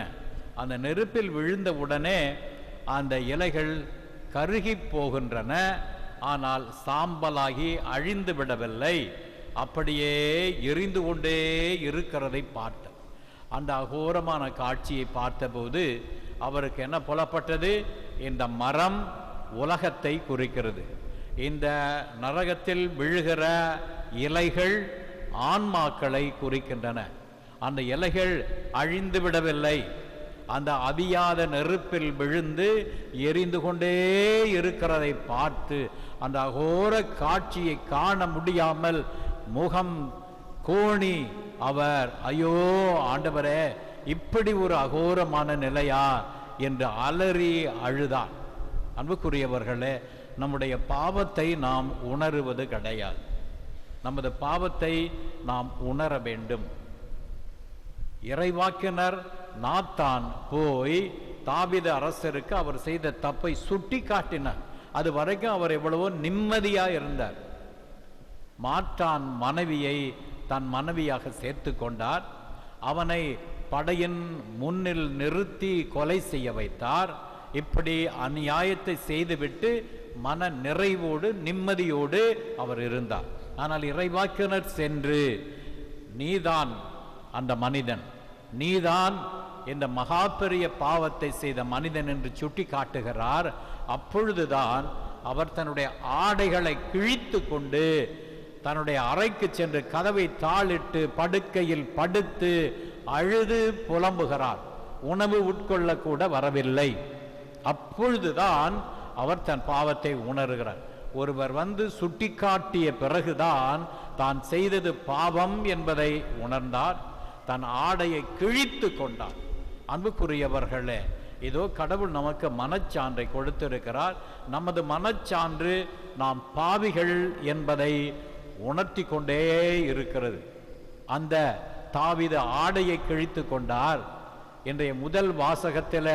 அந்த நெருப்பில் விழுந்த உடனே அந்த இலைகள் கருகி போகின்றன. ஆனால் சாம்பலாகி அழிந்து விடவில்லை, அப்படியே எரிந்து கொண்டே இருக்கிறதை பார்த்தார். அந்த அகோரமான காட்சியை பார்த்தபோது அவருக்கு என்ன புலப்பட்டது? இந்த மரம் உலகத்தை குறிக்கிறது. இந்த நரகத்தில் விழுகிற இலைகள் ஆன்மாக்களை குறிக்கின்றன. அந்த இலைகள் அழிந்து விடவில்லை, அந்த அவியாத நெருப்பில் விழுந்து எரிந்து கொண்டே இருக்கிறதை பார்த்து அந்த அகோர காட்சியை காண முடியாமல் முகம் கோணி அவர், ஐயோ ஆண்டவரே, இப்படி ஒரு அகோரமான நிலையா என்று அலறி அழுதார். அன்புக்குரியவர்களே, நம்முடைய பாவத்தை நாம் உணருவது கிடையாது. நமது பாவத்தை நாம் உணர வேண்டும். இறைவாக்கினர் நாத்தான் போய் தாவீது அரசருக்கு அவர் செய்த தப்பை சுட்டி காட்டினார். அது வரைக்கும் அவர் எவ்வளவோ நிம்மதியா இருந்தார். மாற்றான் மனைவியை தன் மனைவியாக சேர்த்து கொண்டார். அவனை படையின் முன்னில் நிறுத்தி கொலை செய்ய வைத்தார். இப்படி அநியாயத்தை செய்துவிட்டு மன நிறைவோடு நிம்மதியோடு அவர் இருந்தார். ஆனால் இறைவாக்கினர் சென்று நீதான் அந்த மனிதன், நீதான் இந்த மகா பெரிய பாவத்தை செய்த மனிதன் என்று சுட்டி காட்டுகிறார். அப்பொழுதுதான் அவர் தன்னுடைய ஆடைகளை கிழித்து கொண்டு தன்னுடைய அறைக்கு சென்று கதவை தாளிட்டு படுக்கையில் படுத்து அழுது புலம்புகிறார். உணவு உட்கொள்ள கூட வரவில்லை. அப்பொழுதுதான் அவர் தன் பாவத்தை உணர்கிறார். ஒருவர் வந்து சுட்டிக்காட்டிய பிறகுதான் தான் செய்தது பாவம் என்பதை உணர்ந்தார். தன் ஆடையை கிழித்து கொண்டார். அன்புக்குரியவர்களே, இதோ கடவுள் நமக்கு மனச்சான்றை கொடுத்திருக்கிறார். நமது மனச்சான்று நாம் பாவிகள் என்பதை உணர்த்தி கொண்டே இருக்கிறது. அந்த தாவீது ஆடையை கிழித்து கொண்டார். இன்றைய முதல் வாசகத்தில்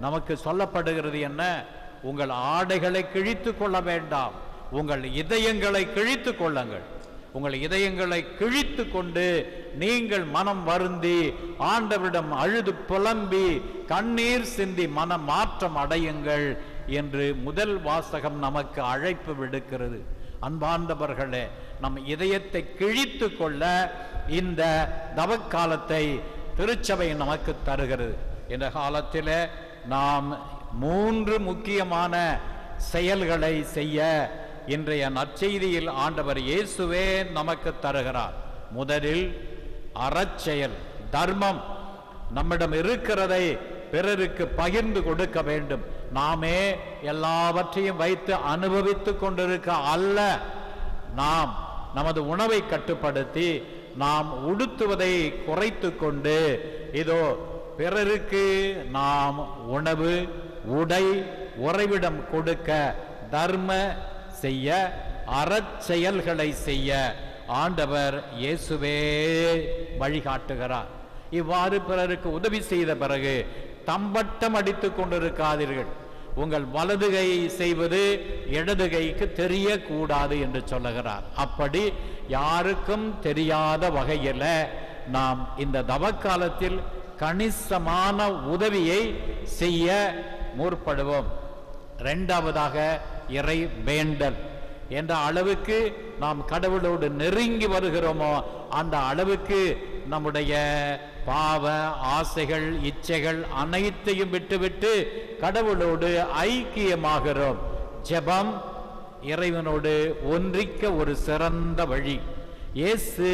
நமக்கு சொல்லப்படுகிறது என்ன? உங்கள் ஆடைகளை கிழித்து கொள்ள வேண்டாம், உங்கள் இதயங்களை கிழித்து கொள்ளுங்கள். உங்கள் இதயங்களை கிழித்து கொண்டு நீங்கள் மனம் வருந்தி ஆண்டவரிடம் அழுது புலம்பி கண்ணீர் சிந்தி மன மாற்றம் அடையுங்கள் என்று முதல் வாசகம் நமக்கு அழைப்பு விடுக்கிறது. அன்பார்ந்தவர்களே, நம் இதயத்தை கிழித்து கொள்ள இந்த தவக்காலத்தை திருச்சபை நமக்கு தருகிறது. இந்த காலத்தில் நாம் 3 முக்கியமான செயல்களை செய்ய இன்றைய நற்செய்தியில் ஆண்டவர் இயேசுவே நமக்கு தருகிறார். முதலில் அறச்செயல், தர்மம். நம்மிடம் இருக்கிறதை பிறருக்கு பகிர்ந்து கொடுக்க வேண்டும். நாமே எல்லாவற்றையும் வைத்து அனுபவித்து கொண்டிருக்க அல்ல. நாம் நமது உணவை கட்டுப்படுத்தி நாம் உடுத்துவதை குறைத்து கொண்டு இதோ பிறருக்கு நாம் உணவு, உடை, உறைவிடம் கொடுக்க, தர்ம செய்ய, அறச்செயல்களை செய்ய ஆண்டவர் இயேசுவே வழிகாட்டுகிறார். இவ்வாறு பிறருக்கு உதவி செய்த பிறகு தம்பட்டம் அடித்துக் கொண்டிருக்காதீர்கள். உங்கள் வலது கை செய்வது இடது கைக்கு தெரியக்கூடாது என்று சொல்லுகிறார். அப்படி யாருக்கும் தெரியாத வகையில் நாம் இந்த தவக்காலத்தில் கணிசமான உதவியை செய்ய முற்படுவோம். இரண்டாவதாக இறை வேண்டல். என்ற அளவுக்கு நாம் கடவுளோடு நெருங்கி வருகிறோமோ அந்த அளவுக்கு நம்முடைய பாவ ஆசைகள், இச்சைகள் அனைத்தையும் விட்டுவிட்டு கடவுளோடு ஐக்கியமாகிறோம். ஜெபம் இறைவனோடு ஒன்றிக்க ஒரு சிறந்த வழி. இயேசு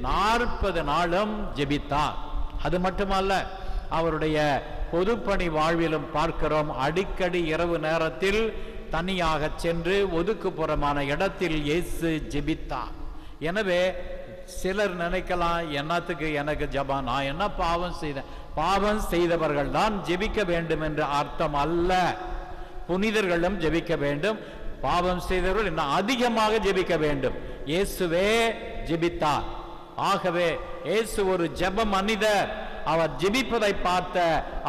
40 நாளும் ஜெபித்தார். அது மட்டுமல்ல, அவருடைய பொதுப்பணி வாழ்விலும் பார்க்கிறோம். அடிக்கடி இரவு நேரத்தில் தனியாக சென்று ஒதுக்குப்புறமான இடத்தில் இயேசு ஜெபித்தார். எனவே சிலர் நினைக்கலாம், என்னத்துக்கு எனக்கு ஜெபம், நான் என்ன பாவம் செய்தேன்? பாவம் செய்தவர்கள் தான் ஜெபிக்க வேண்டும் என்று அர்த்தம் அல்ல. புனிதர்களும் ஜெபிக்க வேண்டும். பாவம் செய்தவர்கள் இன்னும் அதிகமாக ஜெபிக்க வேண்டும். இயேசுவே ஜெபித்தார். ஆகவே இயேசு ஒரு ஜெப மனிதர். அவர் ஜெபிப்பதை பார்த்த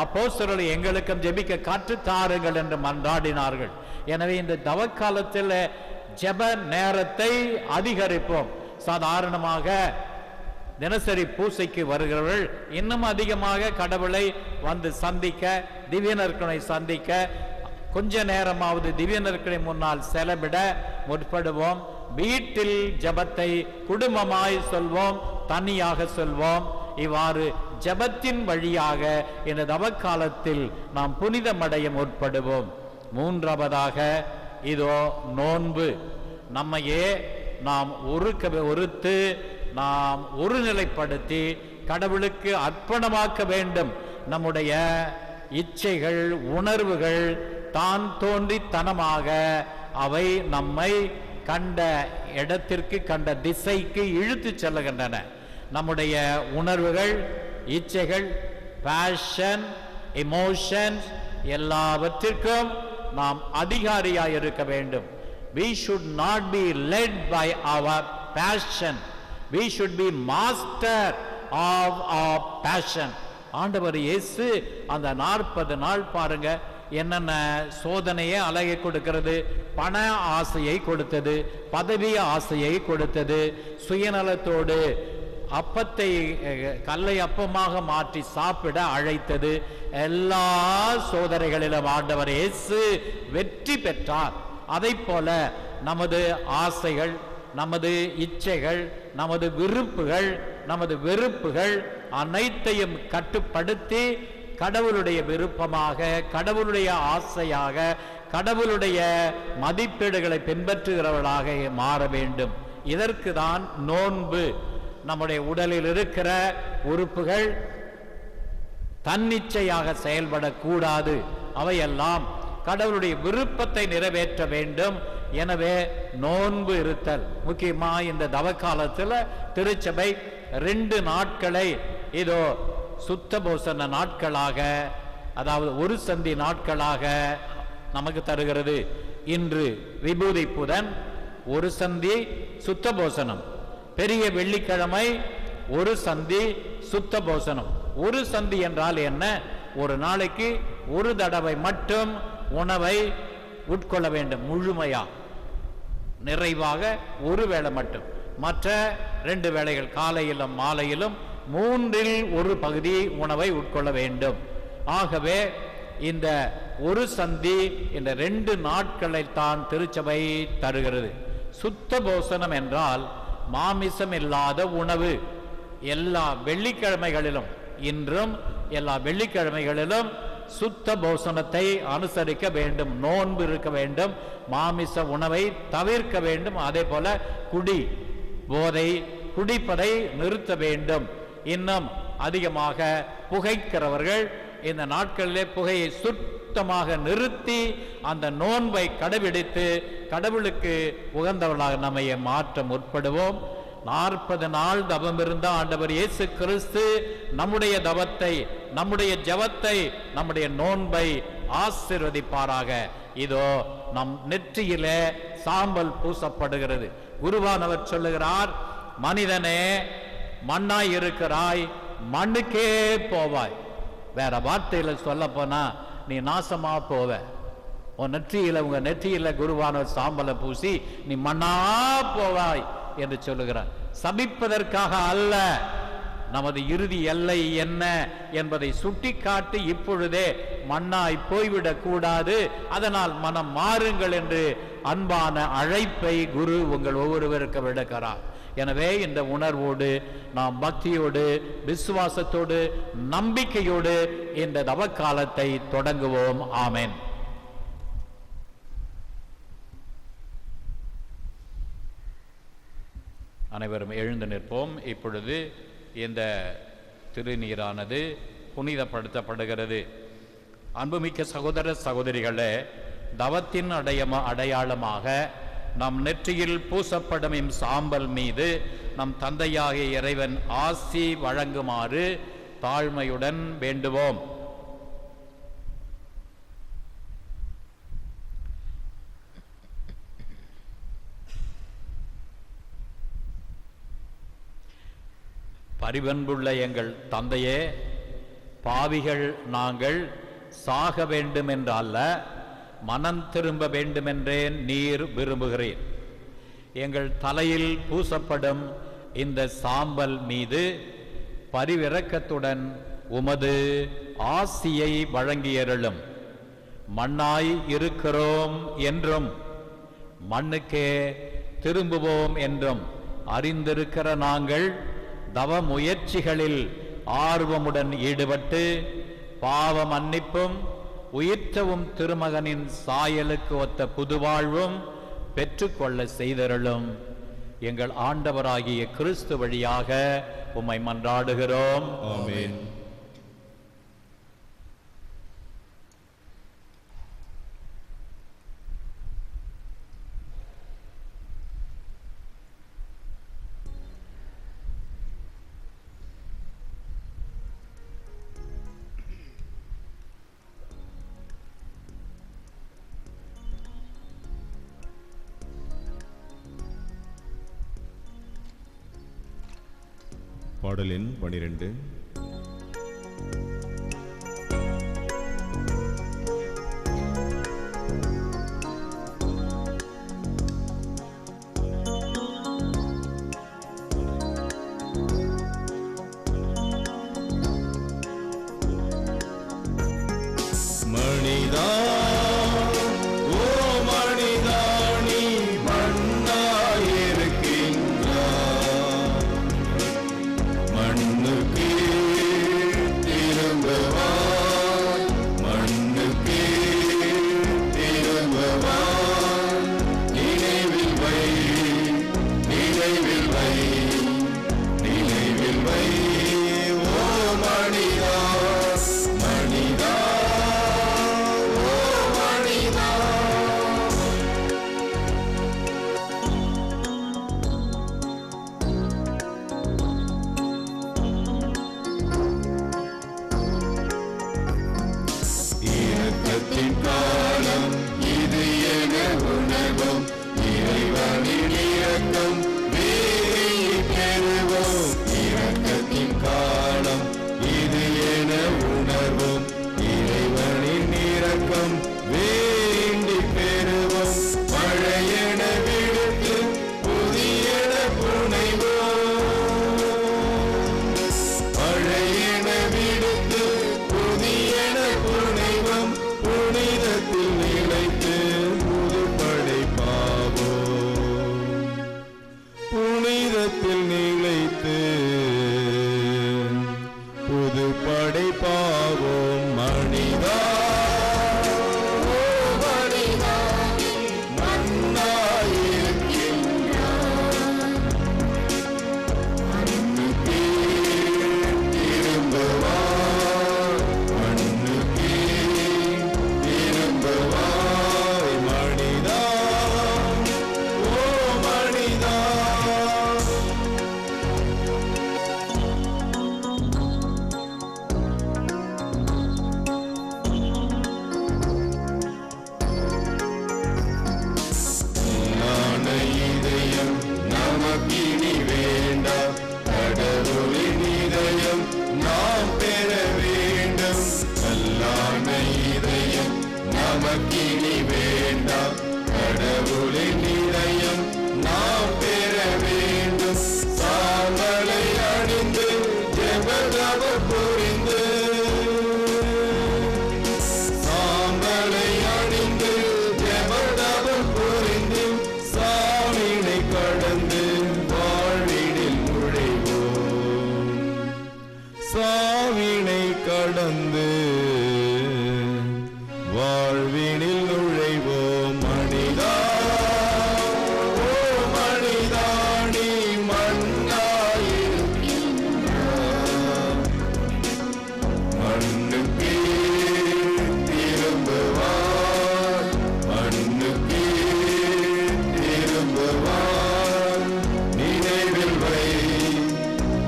அப்போஸ்தலர்கள் எங்களுக்கும் ஜெபிக்க கற்றுத்தாருங்கள் என்று மன்றாடினார்கள். எனவே இந்த தவக்காலத்தில் ஜெப நேரத்தை அதிகரிப்போம். சாதாரணமாக தினசரி பூசைக்கு வருகிறவர்கள் இன்னும் அதிகமாக கடவுளை வந்து சந்திக்க, திவ்ய நற்கருணை சந்திக்க கொஞ்ச நேரமாவது திவ்ய நற்கருணை முன்னால் செலவிட முற்படுவோம். வீட்டில் ஜெபத்தை குடும்பமாய் சொல்வோம், தனியாக சொல்வோம். இவ்வாறு ஜெபத்தின் வழியாக இந்த தவக்காலத்தில் நாம் புனிதமடைய முற்படுவோம். மூன்றாவதாக இதோ நோன்பு. நம்மையே நாம் ஒருத்து நாம் ஒருநிலைப்படுத்தி கடவுளுக்கு அர்ப்பணமாக்க வேண்டும். நம்முடைய இச்சைகள், உணர்வுகள் தான் தோன்றித்தனமாக அவை நம்மை கண்ட இடத்திற்கு, கண்ட திசைக்கு இழுத்து செல்லுகின்றன. நம்முடைய உணர்வுகள், இச்சைகள், பேஷன், எமோஷன்ஸ் எல்லாவற்றிற்கும் நாம் அதிகாரியாய் இருக்க வேண்டும். We should not be led by our passion. We should be master of our passion. ஆண்டவர் இயேசு அந்த 40 நாள் பாருங்க, என்னென்ன சோதனையை அழகை கொடுக்கிறது. பண ஆசையை கொடுத்தது, பதவி ஆசையை கொடுத்தது, சுயநலத்தோடு அப்பத்தை கல்லை அப்பமாக மாற்றி சாப்பிட அழைத்தது. எல்லா சோதனைகளிலும் ஆண்டவர் இயேசு வெற்றி பெற்றார். அதைப் போல நமது ஆசைகள், நமது இச்சைகள், நமது விருப்புகள், நமது வெறுப்புகள் அனைத்தையும் கட்டுப்படுத்தி கடவுளுடைய விருப்பமாக, கடவுளுடைய ஆசையாக, கடவுளுடைய மதிப்பீடுகளை பின்பற்றுகிறவர்களாக மாற வேண்டும். இதற்கு தான் நோன்பு. நம்முடைய உடலில் இருக்கிற உறுப்புகள் தன்னிச்சையாக செயல்படக்கூடாது. அவையெல்லாம் கடவுளுடைய விருப்பத்தை நிறைவேற்ற வேண்டும். எனவே நோன்பு இருத்தல் முக்கியமா இந்த தவக்காலத்தில் திருச்சபை 2 நாட்களை இதோ சுத்தபோசன நாட்களாக, அதாவது ஒரு சந்தி நாட்களாக நமக்கு தருகிறது. இன்று விபூதி புதன், ஒரு சந்தி சுத்தபோசனம். பெரிய வெள்ளிக்கிழமை ஒரு சந்தி சுத்தபோசனம். ஒரு சந்தி என்றால் என்ன? ஒரு நாளைக்கு ஒரு தடவை மட்டும் உணவை உட்கொள்ள வேண்டும், முழுமையா நிறைவாக ஒரு வேளை மட்டும். மற்ற 2 வேளைகள் காலையிலும் மாலையிலும் 3இல் ஒரு பகுதி உணவை உட்கொள்ள வேண்டும். ஆகவே இந்த ஒரு சந்தி இந்த 2 நாட்களை தான் திருச்சபை தருகிறது. சுத்த போசனம் என்றால் மாமிசம் இல்லாத உணவு. எல்லா வெள்ளிக்கிழமைகளிலும், இன்றும் எல்லா வெள்ளிக்கிழமைகளிலும் சுத்த போசனத்தை அனுசரிக்க வேண்டும். நோன்பு இருக்க வேண்டும், மாமிச உணவை தவிர்க்க வேண்டும். அதே போல குடிப்பதை நிறுத்த வேண்டும். இன்னும் அதிகமாக புகைக்கிறவர்கள் இந்த நாட்களிலே புகையை சுத்தமாக நிறுத்தி அந்த நோன்பை கடைபிடித்து கடவுளுக்கு உகந்தவர்களாக நம்மை மாற்ற முற்படுவோம். 40 நாள் தவம் இருந்த ஆண்டவர் இயேசு கிறிஸ்து நம்முடைய தவத்தை, நம்முடைய ஜெபத்தை, நம்முடைய நோன்பை ஆசீர்வதிப்பாராக. இதோ நம் நெற்றியிலே சாம்பல் பூசப்படுகிறது. குருவானவர் சொல்லுகிறார், மனிதனே மண்ணாய் இருக்கிறாய், மண்ணுக்கே போவாய். வேற வார்த்தையில சொல்ல போனா நீ நாசமா போவ. உங்க நெற்றியில குருவானவர் சாம்பலை பூசி நீ மண்ணா போவாய் என்று சொல்லுகிறார். சபிப்பதற்காக அல்ல, நமது இறுதி எல்லை என்ன என்பதை சுட்டிக்காட்டி இப்பொழுதே மண்ணாய் போய்விடக் கூடாது, அதனால் மனம் மாறுங்கள் என்று அன்பான அழைப்பை குரு உங்கள் ஒவ்வொருவருக்கு விடுக்கிறார். எனவே இந்த உணர்வோடு நாம் பக்தியோடு, விசுவாசத்தோடு, நம்பிக்கையோடு இந்த தவக்காலத்தை தொடங்குவோம். ஆமென். அனைவரும் எழுந்து நிற்போம். இப்பொழுது இந்த திருநீரானது புனிதப்படுத்தப்படுகிறது. அன்புமிக்க சகோதர சகோதரிகளே, தவத்தின் அடையாளமாக நம் நெற்றியில் பூசப்படும் சாம்பல் மீது நம் தந்தையாகிய இறைவன் ஆசி வழங்குமாறு தாழ்மையுடன் வேண்டுவோம். பரிவன்புள்ள எங்கள் தந்தையே, பாவிகள் நாங்கள் சாக வேண்டும் என்றல்ல, மனம் திரும்ப வேண்டுமென்றே நீர் விரும்புகிறீர். எங்கள் தலையில் பூசப்படும் இந்த சாம்பல் மீது பரிவிரக்கத்துடன் உமது ஆசியை வழங்கியருளும். மண்ணாய் இருக்கிறோம் என்றும் மண்ணுக்கே திரும்புவோம் என்றும் அறிந்திருக்கிற நாங்கள் தவ முயற்சிகளில் ஆர்வமுடன் ஈடுபட்டு பாவ மன்னிப்பும் உயிர்த்தவும் திருமகனின் சாயலுக்கு ஒத்த புதுவாழ்வும் பெற்றுக்கொள்ள செய்தருளும். எங்கள் ஆண்டவராகிய கிறிஸ்து வழியாக உம்மை மன்றாடுகிறோம். ஆமென். பாடல் எண் 12. மனிதா, ஓ மனிதா, புனிதத்தில் நிலைத்து புது படைப்பாவோம் மனிதா.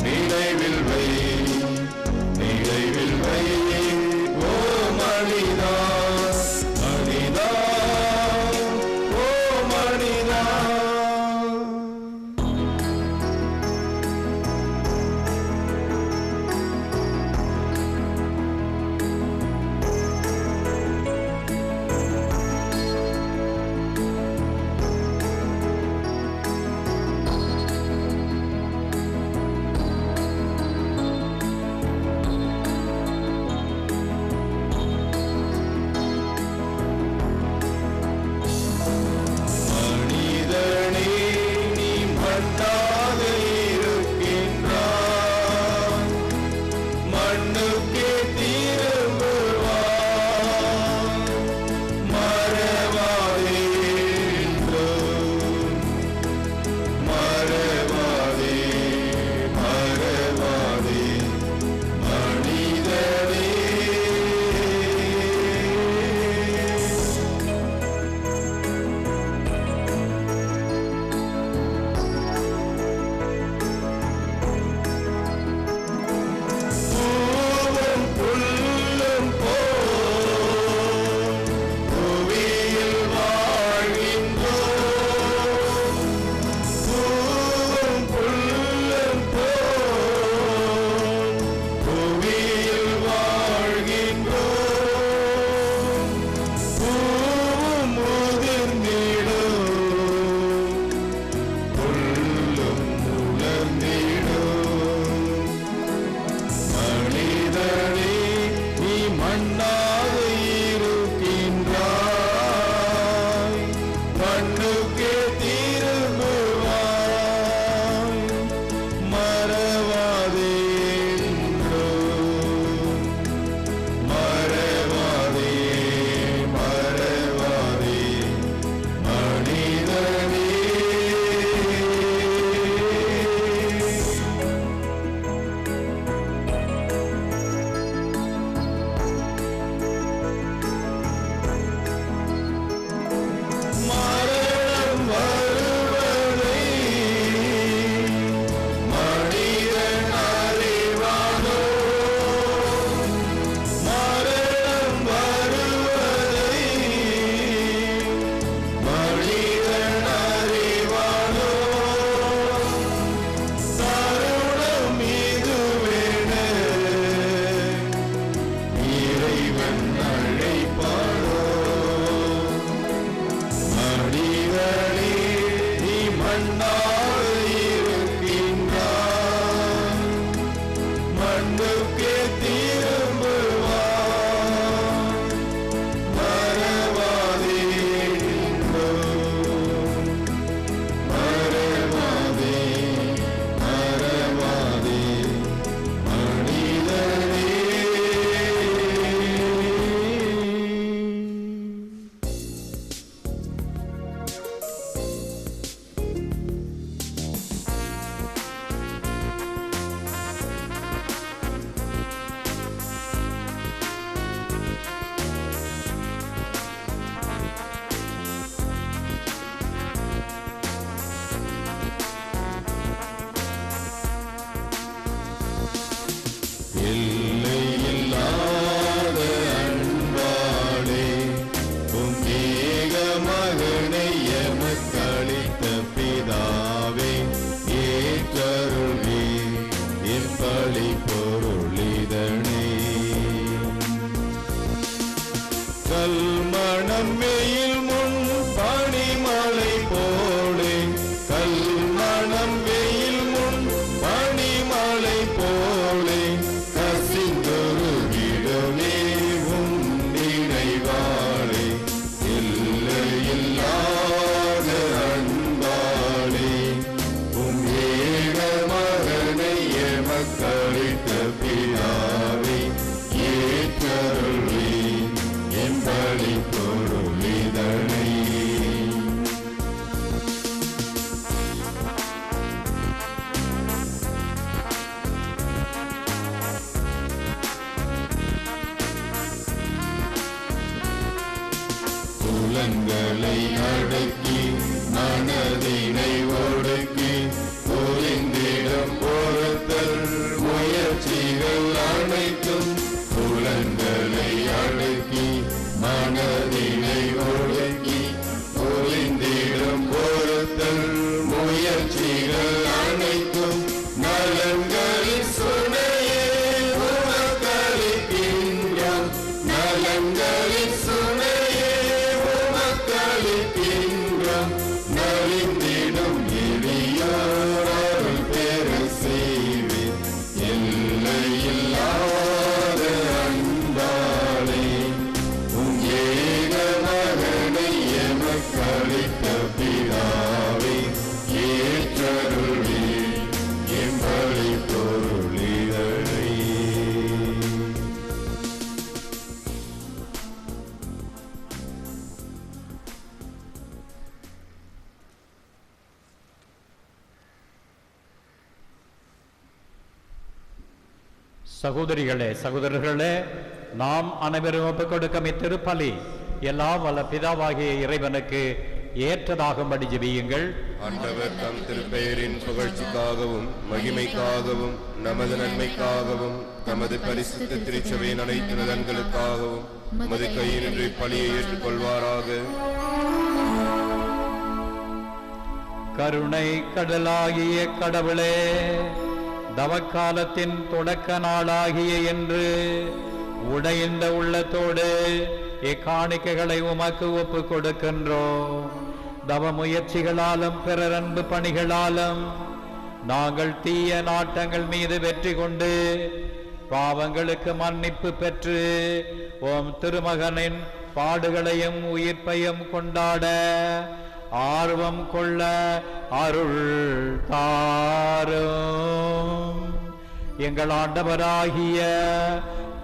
நினைவில் வை எல்லையில்லாத அன்பாலே உம் ஏக மகனை எமக்களித்த பிதாவே ஏற்றருளே என் பழி பொருளிதனே. கல்மணம் வெயில் முன் பனிமலை போலே, கல்மணம் வெயில் முன் பனிமலை போலே கசிந்தொருகிடுமே உம் நினைவாலே. எல்லையில்லாத அன்பாலே உம் ஏக மகனை எமக்களித்த பிதாவே ஏற்றருளே என் பழி பொருளிதனை. புலன்களை அடக்கி மனதினை ஒடுக்கி புரிந்திடும் பொறுத்தல் முயற்சிகள் அனைத்தும். புலன்களை அடக்கி மனதினை ஒடுக்கி புரிந்திடும் பொறுத்தல் முயற்சிகள் அனைத்தும். நலன்களின் சுனையே உமக்களிக்கின்றோம், நலன்களின் சுனையே உமக்களிக்கின்றோம். நலிந்திடும் எளியோர் அருள் பெற செய்வீர். எல்லையில்லாத அன்பாலே உம் ஏக மகனை எமக்களித்த பிதாவே ஏற்றருளே என் பழி பொருளிதனை. சகோதரிகளே சகோதரர்களே, நாம் அனைவரும் ஒப்புக் கொடுக்கும் இத்திருப்பலி எல்லாம் வல்ல பிதாவாகிய இறைவனுக்கு ஏற்றதாகும்படி ஜெபியுங்கள். ஆண்டவர் தம் திருப்பெயரின் புகழ்ச்சிக்காகவும் மகிமைக்காகவும் நமது நன்மைக்காகவும் தமது பரிசுத்த திருச்சபையின் அனைத்து நலன்களுக்காகவும் நமது கையினின்று பலியை ஏற்றுக்கொள்வாராக. கருணை கடலாகிய கடவுளே, தவக்காலத்தின் தொடக்க நாளாகிய என்று உடைந்த உள்ளத்தோடு இக்காணிக்கைகளை உமக்கு ஒப்பு கொடுக்கின்றோம். தவ முயற்சிகளாலும் பிறரன்பு பணிகளாலும் நாங்கள் தீய நாட்டங்கள் மீது வெற்றி கொண்டு பாவங்களுக்கு மன்னிப்பு பெற்று ஓம் திருமகனின் பாடுகளையும் உயிர்ப்பையும் கொண்டாட ஆர்வம் கொள்ள அருள் தாரும். எங்கள் ஆண்டவராகிய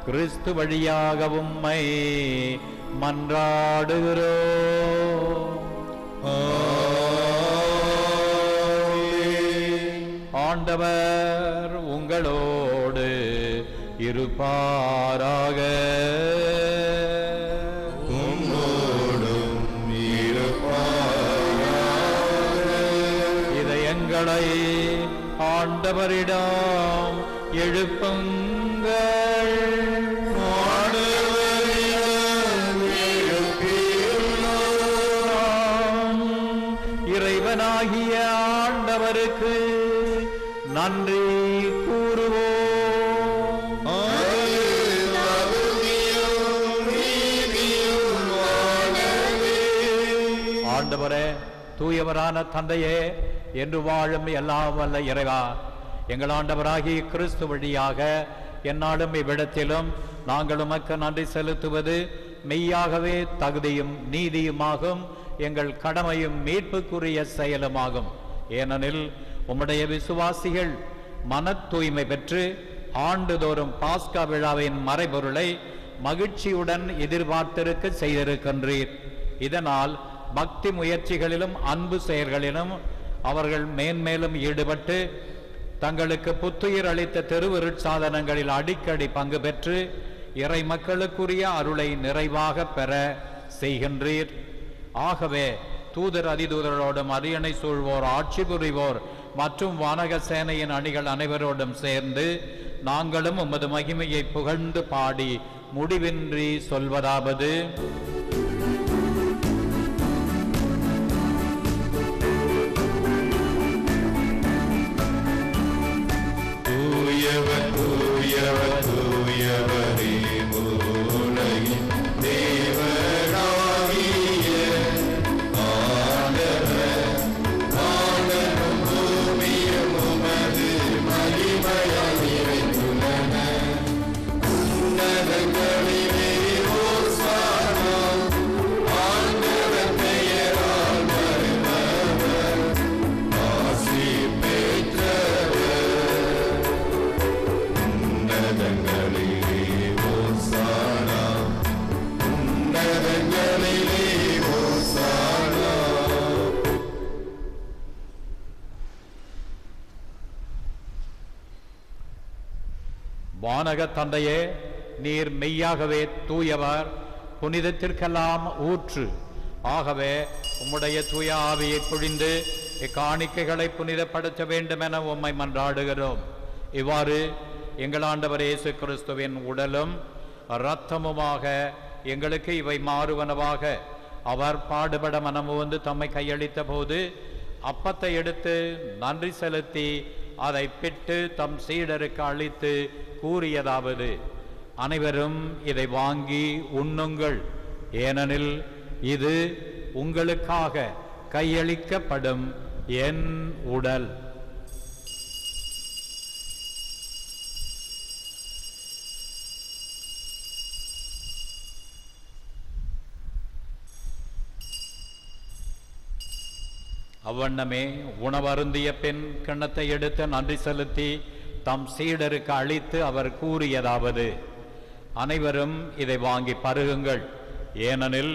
கிறிஸ்து வழியாக உம்மை மன்றாடுகிறோம். ஆண்டவர் உங்களோடு இருப்பாராக. இதயங்களை ஆண்டவரிடம் எழுப்புங்கள். இறைவனாகிய ஆண்டவருக்கு நன்றி கூறுவோம். ஆண்டவரே, தூயவரான தந்தையே, என்று வாழும் எல்லாம் வல்ல இறைவா, எங்கள் ஆண்டவராகிய கிறிஸ்து வழியாக எந்நாளும் இவ்விடத்திலும் நாங்கள் உமக்கு நன்றி செலுத்துவது மெய்யாகவே தகுதியும் நீதியுமாகும், எங்கள் கடமையும் மீட்புக்குரிய செயலுமாகும். ஏனெனில் உம்முடைய விசுவாசிகள் மன தூய்மை பெற்று ஆண்டுதோறும் பாஸ்கா விழாவின் மறைபொருளை மகிழ்ச்சியுடன் எதிர்பார்த்திருக்க செய்திருக்கின்றீர். இதனால் பக்தி முயற்சிகளிலும் அன்பு செயல்களிலும் அவர்கள் மேன்மேலும் ஈடுபட்டு தங்களுக்கு புத்துயிர் அளித்த திருவருட்சாதனங்களில் அடிக்கடி பங்கு பெற்று இறை மக்களுக்குரிய அருளை நிறைவாக பெற செய்கின்றீர். ஆகவே தூதர் அதிதூதரோடும் அரியணை சூழ்வோர், ஆட்சி புரிவோர் மற்றும் வானக சேனையின் அணிகள் அனைவரோடும் சேர்ந்து நாங்களும் உமது மகிமையை புகழ்ந்து பாடி முடிவின்றி சொல்வதாவது: தூயவர் தூயவர் தூயவரே, உலகின் தேவனாகிய ஆண்டவர், வானமும் பூமியும் உமது மகிமையால் நிறைந்துள்ளன. உன்னதங்களிலே ஓசானா, ஆண்டவர் பெயரால் வருபவர் ஆசி பெற்றவர். உன்னதங்களிலே ஓசானா, உன்னதங்களிலே ஓசானா. வானக தந்தையே, நீர் மெய்யாகவே தூயவர், புனிதத்திற்கெல்லாம் ஊற்று. ஆகவே உம்முடைய தூய ஆவியை பொழிந்து இக்காணிக்கைகளை புனிதப்படுத்த வேண்டும் என உம்மை மன்றாடுகிறோம். இவ்வாறு எங்கள் ஆண்டவர் இயேசு கிறிஸ்துவின் உடலும் இரத்தமுமாக எங்களுக்கு இவை மாறுவனவாக. அவர் பாடுபட மனமுவந்து தம்மை கையளித்த போது அப்பத்தை எடுத்து நன்றி செலுத்தி அதை பிட்டு தம் சீடருக்கு அளித்து கூறியதாவது: அனைவரும் இதை வாங்கி உண்ணுங்கள், ஏனெனில் இது உங்களுக்காக கையளிக்கப்படும் என் உடல். அவ்வண்ணமே உணவருந்திய பின் கிண்ணத்தை எடுத்து நன்றி செலுத்தி தம் சீடருக்கு அளித்து அவர் கூறியதாவது: அனைவரும் இதை வாங்கி பருகுங்கள், ஏனெனில்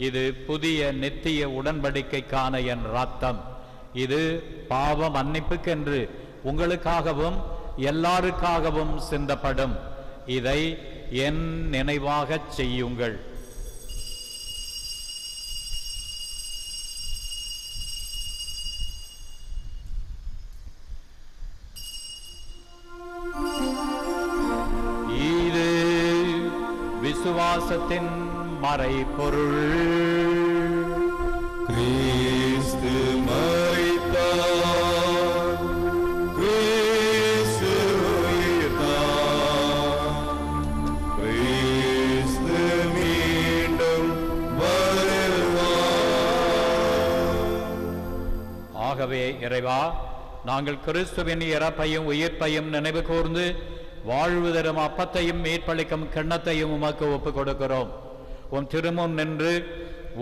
இது புதிய நித்திய உடன்படிக்கைக்கான என் இரத்தம். இது பாவ மன்னிப்புக்கென்று உங்களுக்காகவும் எல்லாருக்காகவும் சிந்தப்படும். இதை என் நினைவாகச் செய்யுங்கள். இது விசுவாசத்தின் மறைபொருள். கிறிஸ்து மரித்தார், கிறிஸ்து உயிர்த்தார், கிறிஸ்து மீண்டும் வருவார். ஆகவே இறைவா, நாங்கள் கிறிஸ்துவின் இறப்பையும் உயிர்ப்பையும் நினைவு கூர்ந்து வாழ்வு தரும் அப்பத்தையும் மீட்பளிக்கும் கிண்ணத்தையும் உமக்கு ஒப்புக் கொடுக்கிறோம். உன் திருமுன் நின்று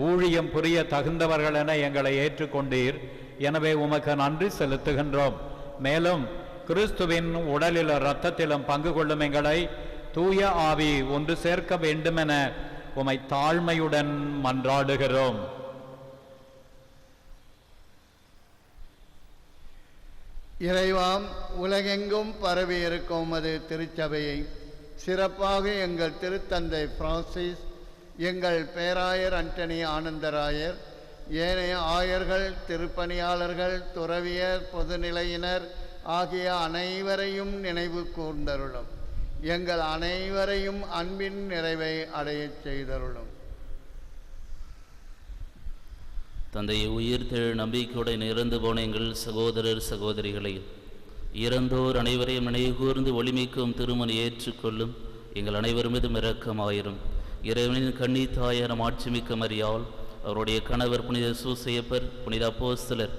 ஊழியம் புரிய தகுந்தவர்கள் என எங்களை ஏற்றுக்கொண்டீர். எனவே உமக்கு நன்றி செலுத்துகின்றோம். மேலும் கிறிஸ்துவின் உடலிலும் இரத்தத்திலும் பங்கு கொள்ளும் எங்களை தூய ஆவி ஒன்று சேர்க்க வேண்டுமென உமை தாழ்மையுடன் மன்றாடுகிறோம். இறைவாம், உலகெங்கும் பரவி இருக்கும் உமது திருச்சபையை சிறப்பாக எங்கள் திருத்தந்தை பிரான்சிஸ், எங்கள் பேராயர் அண்டனி ஆனந்தராயர், ஏனைய ஆயர்கள், திருப்பணியாளர்கள், துறவியர், பொதுநிலையினர் ஆகிய அனைவரையும் நினைவு கூர்ந்தருளும். எங்கள் அனைவரையும் அன்பின் நிறைவை அடையச் செய்தருளும். தந்தையை உயிர்த்தெழு நம்பிக்கையுடன் இறந்து போன எங்கள் சகோதரர் சகோதரிகளை இறந்தோர் அனைவரையும் நினைவுகூர்ந்து ஒளிமிக்கும் திருமணி ஏற்றுக்கொள்ளும். எங்கள் அனைவர் மீதும் இரக்கமாயிரும். இறைவனின் கன்னித்தாயார் மாட்சிமிக்க மரியாள், அவருடைய கணவர் புனித சூசையப்பர், புனித அப்போஸ்தலர்,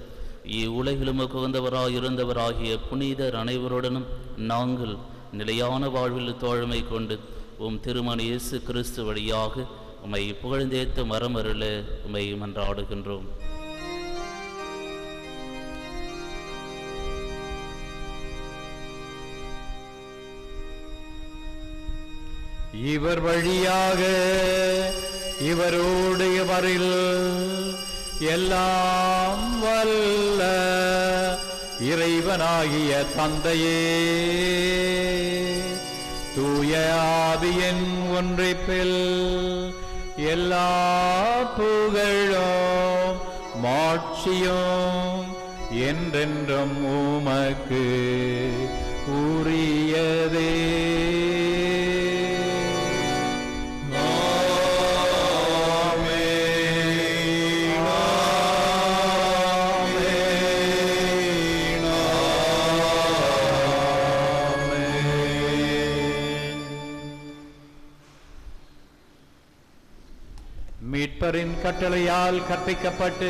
இவ்வுலகிலும் உகந்தவராய் இருந்தவராகிய புனிதர் அனைவருடனும் நாங்கள் நிலையான வாழ்வில் தோழமை கொண்டு உம் திருமணி இயேசு கிறிஸ்து வழியாக உம்மை புகழ்ந்தேத்து மரமருள உம்மை மன்றாடுகின்றோம். இவர் வழியாக இவரோடு இவரில் எல்லாம் வல்ல இறைவனாகிய தந்தையே, தூய ஆவியின் ஒன்றிப்பில் எல்லா புகழும் மாட்சியும் என்றென்றும் உமக்கு உரியதே. மீட்பரின் கட்டளையால் கற்பிக்கப்பட்டு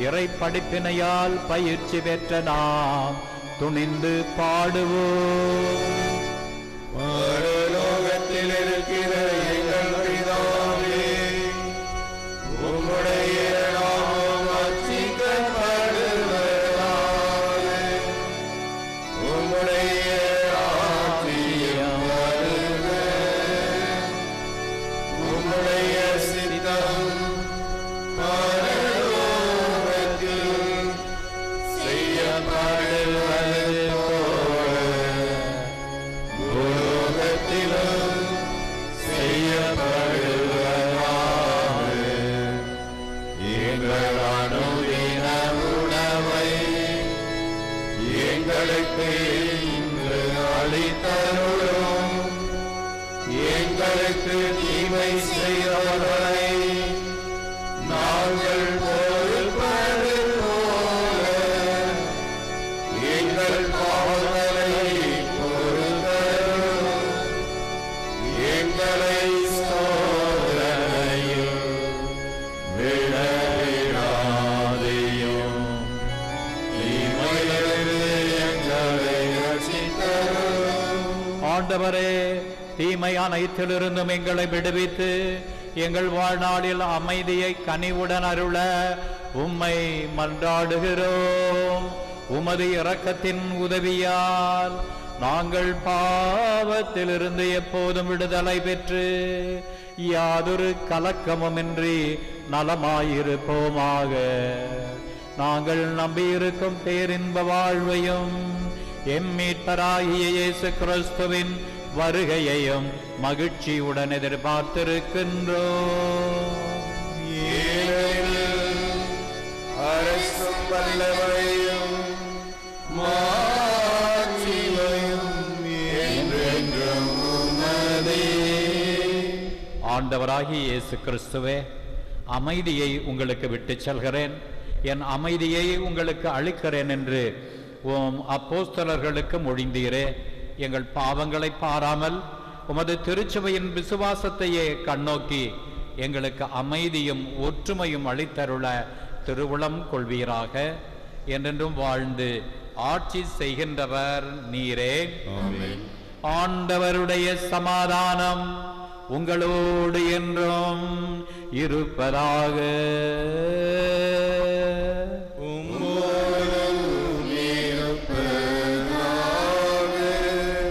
இறை படிப்பினையால் பயிற்சி பெற்ற நாம் துணிந்து பாடுவோம். பரலோகத்தில் இருக்கிற எங்கள் பிதாவே, உம்முடைய நாமம் அர்ச்சிக்கப்படுவதாக. உம்முடைய ராஜ்யம் வருக. உம்முடைய சித்தம் பரலோகத்தில் செய்யப்படுவது போல பூலோகத்திலும் செய்யப்படுவதாக. எங்கள் அனுதின உணவை எங்களுக்கு இன்று அளித்தருளும். எங்களுக்கு தீமை செய்தவர்களை நாங்கள் பொறுப்பது போல எங்கள் பாவங்களை பொறுத்தருளும். எங்களை சோதனையில் விழவிடாதேயும், தீமையிலிருந்து எங்களை ரட்சித்தருளும். ஆண்டவரே, தீமை அனைத்திலிருந்தும் எங்களை விடுவித்து எங்கள் வாழ்நாளில் அமைதியை கனிவுடன் அருள உம்மை மன்றாடுகிறோம். உமது இரக்கத்தின் உதவியால் நாங்கள் பாவத்திலிருந்து எப்போதும் விடுதலை பெற்று யாதொரு கலக்கமுமின்றி நலமாயிருப்போமாக. நாங்கள் நம்பியிருக்கும் பேரின்ப வாழ்வையும் எம்மீட்பராகிய இயேசு கிறிஸ்துவின் வருகையையும் மகிழ்ச்சியுடன் எதிர்பார்த்திருக்கின்றோம். ஏனெனில் அரசும் வல்லமையும் மாட்சியும் என்றென்றும் உமதே. ஆண்டவராகிய இயேசு கிறிஸ்துவே, அமைதியை உங்களுக்கு விட்டுச் செல்கிறேன், என் அமைதியை உங்களுக்கு அளிக்கிறேன் என்று உம் அப்போஸ்தலர்களுக்கு மொழிந்தீரே. எங்கள் பாவங்களை பாராமல் உமது திருச்சபையின் விசுவாசத்தையே கண்ணோக்கி எங்களுக்கு அமைதியும் ஒற்றுமையும் அளித்தருள திருவுளம் கொள்வீராக. என்றென்றும் வாழ்ந்து ஆட்சி செய்கின்றவர் நீரே. ஆமென். ஆண்டவருடைய சமாதானம் உங்களோடு என்றும் இருப்பதாக.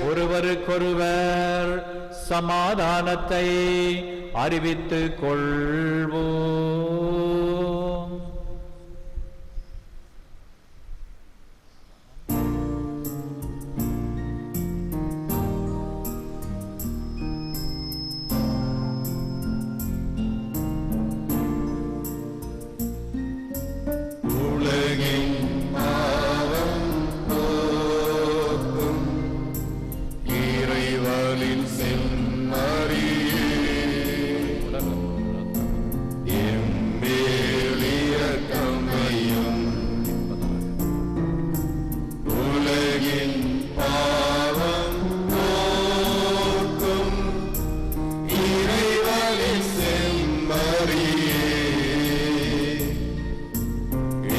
ஒருவருக்கொருவர் சமாதானத்தை அறிவித்துக் கொள்வோம். உலகின் பாவம் போக்கும் இறைவனின் செம்மறியே, எம்மேல் இரக்கம் வையும். உலகின் பாவம் போக்கும் இறைவனின் செம்மறியே,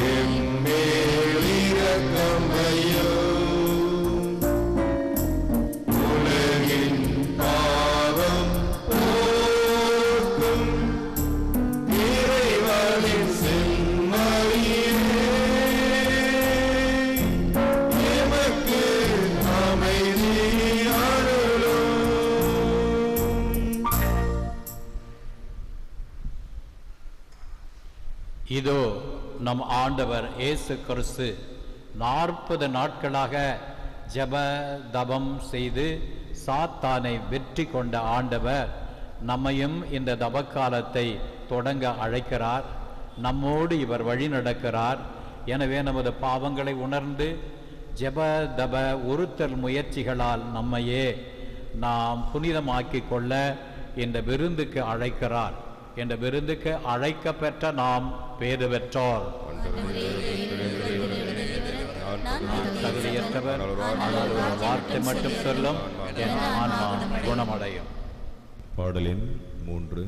எம்மேல் இரக்கம் வையும். உலகின் பாவம் போக்கும் இறைவனின் செம்மறியே, எமக்கு அமைதி அருளும். இதோ நம் ஆண்டவர் இயேசு கிறிஸ்து 40 நாட்களாக ஜெப தபம் செய்து சாத்தானை வெற்றி கொண்ட ஆண்டவர் நம்மையும் இந்த தபக்காலத்தை தொடங்க அழைக்கிறார். நம்மோடு இவர் வழி நடக்கிறார். எனவே நமது பாவங்களை உணர்ந்து ஜெப தப உறுத்தல் முயற்சிகளால் நம்மையே நாம் புனிதமாக்கிக் கொள்ள இந்த விருந்துக்கு அழைக்கிறார். இந்த விருந்துக்கு அழைக்க பெற்ற நாம் பேறு பெற்றோர். நான் தகுதியற்றவர், ஆனால் ஒரு வார்த்தை மட்டும் சொல்லும், என் ஆன்மா குணமடையும். பாடலின் 3.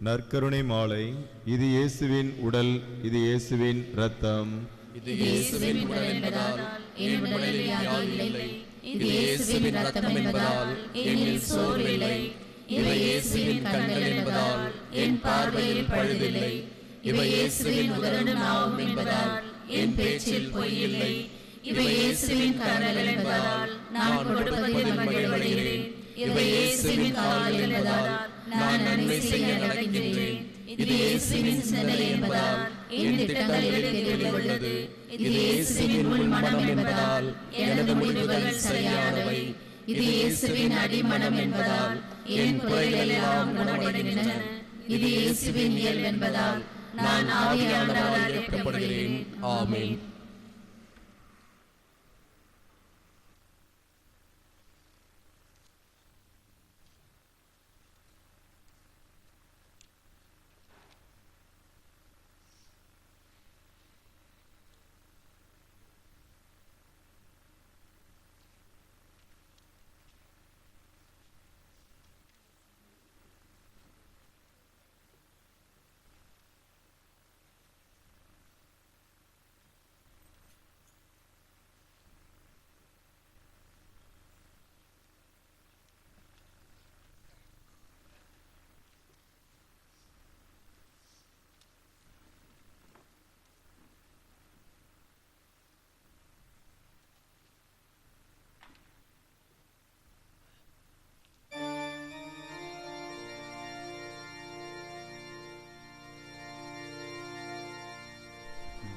நற்கருணை மாலை. இது இயேசுவின் உடல், இது இயேசுவின் இரத்தம். இது இயேசுவின் உடல் என்பதால் என் உடலில் வியாதி இல்லை. இது இயேசுவின் இரத்தம் என்பதால் என்னில் சோர்வில்லை. இவை இயேசுவின் கண்கள் என்பதால் என் பார்வையில் பழுதில்லை. இவை இயேசுவின் உதடும் நாவும் என்பதால் என் பேச்சில் பொய்யில்லை. இவை இயேசுவின் கரங்கள் என்பதால் நான் கொடுப்பதில் மகிழ்வடைகிறேன். இவை இயேசுவின் கால்கள் என்பதால் நான் நன்மை செய்ய நடக்கின்றேன். இது இயேசுவின் சிந்தனை என்பதால் என் திட்டங்களில் தெளிவுள்ளது. இது இயேசுவின் உள் மனம் என்பதால் எனது முடிவுகள் சரியானவை. இது இயேசுவின் அடிமனம் என்பதால் என் குறைகள் எல்லாம் குணமடைகின்றன. இது இயேசுவின் இயல்பு என்பதால் நான் ஆவியானவரால் அழைக்கப்படுகிறேன். ஆமென்.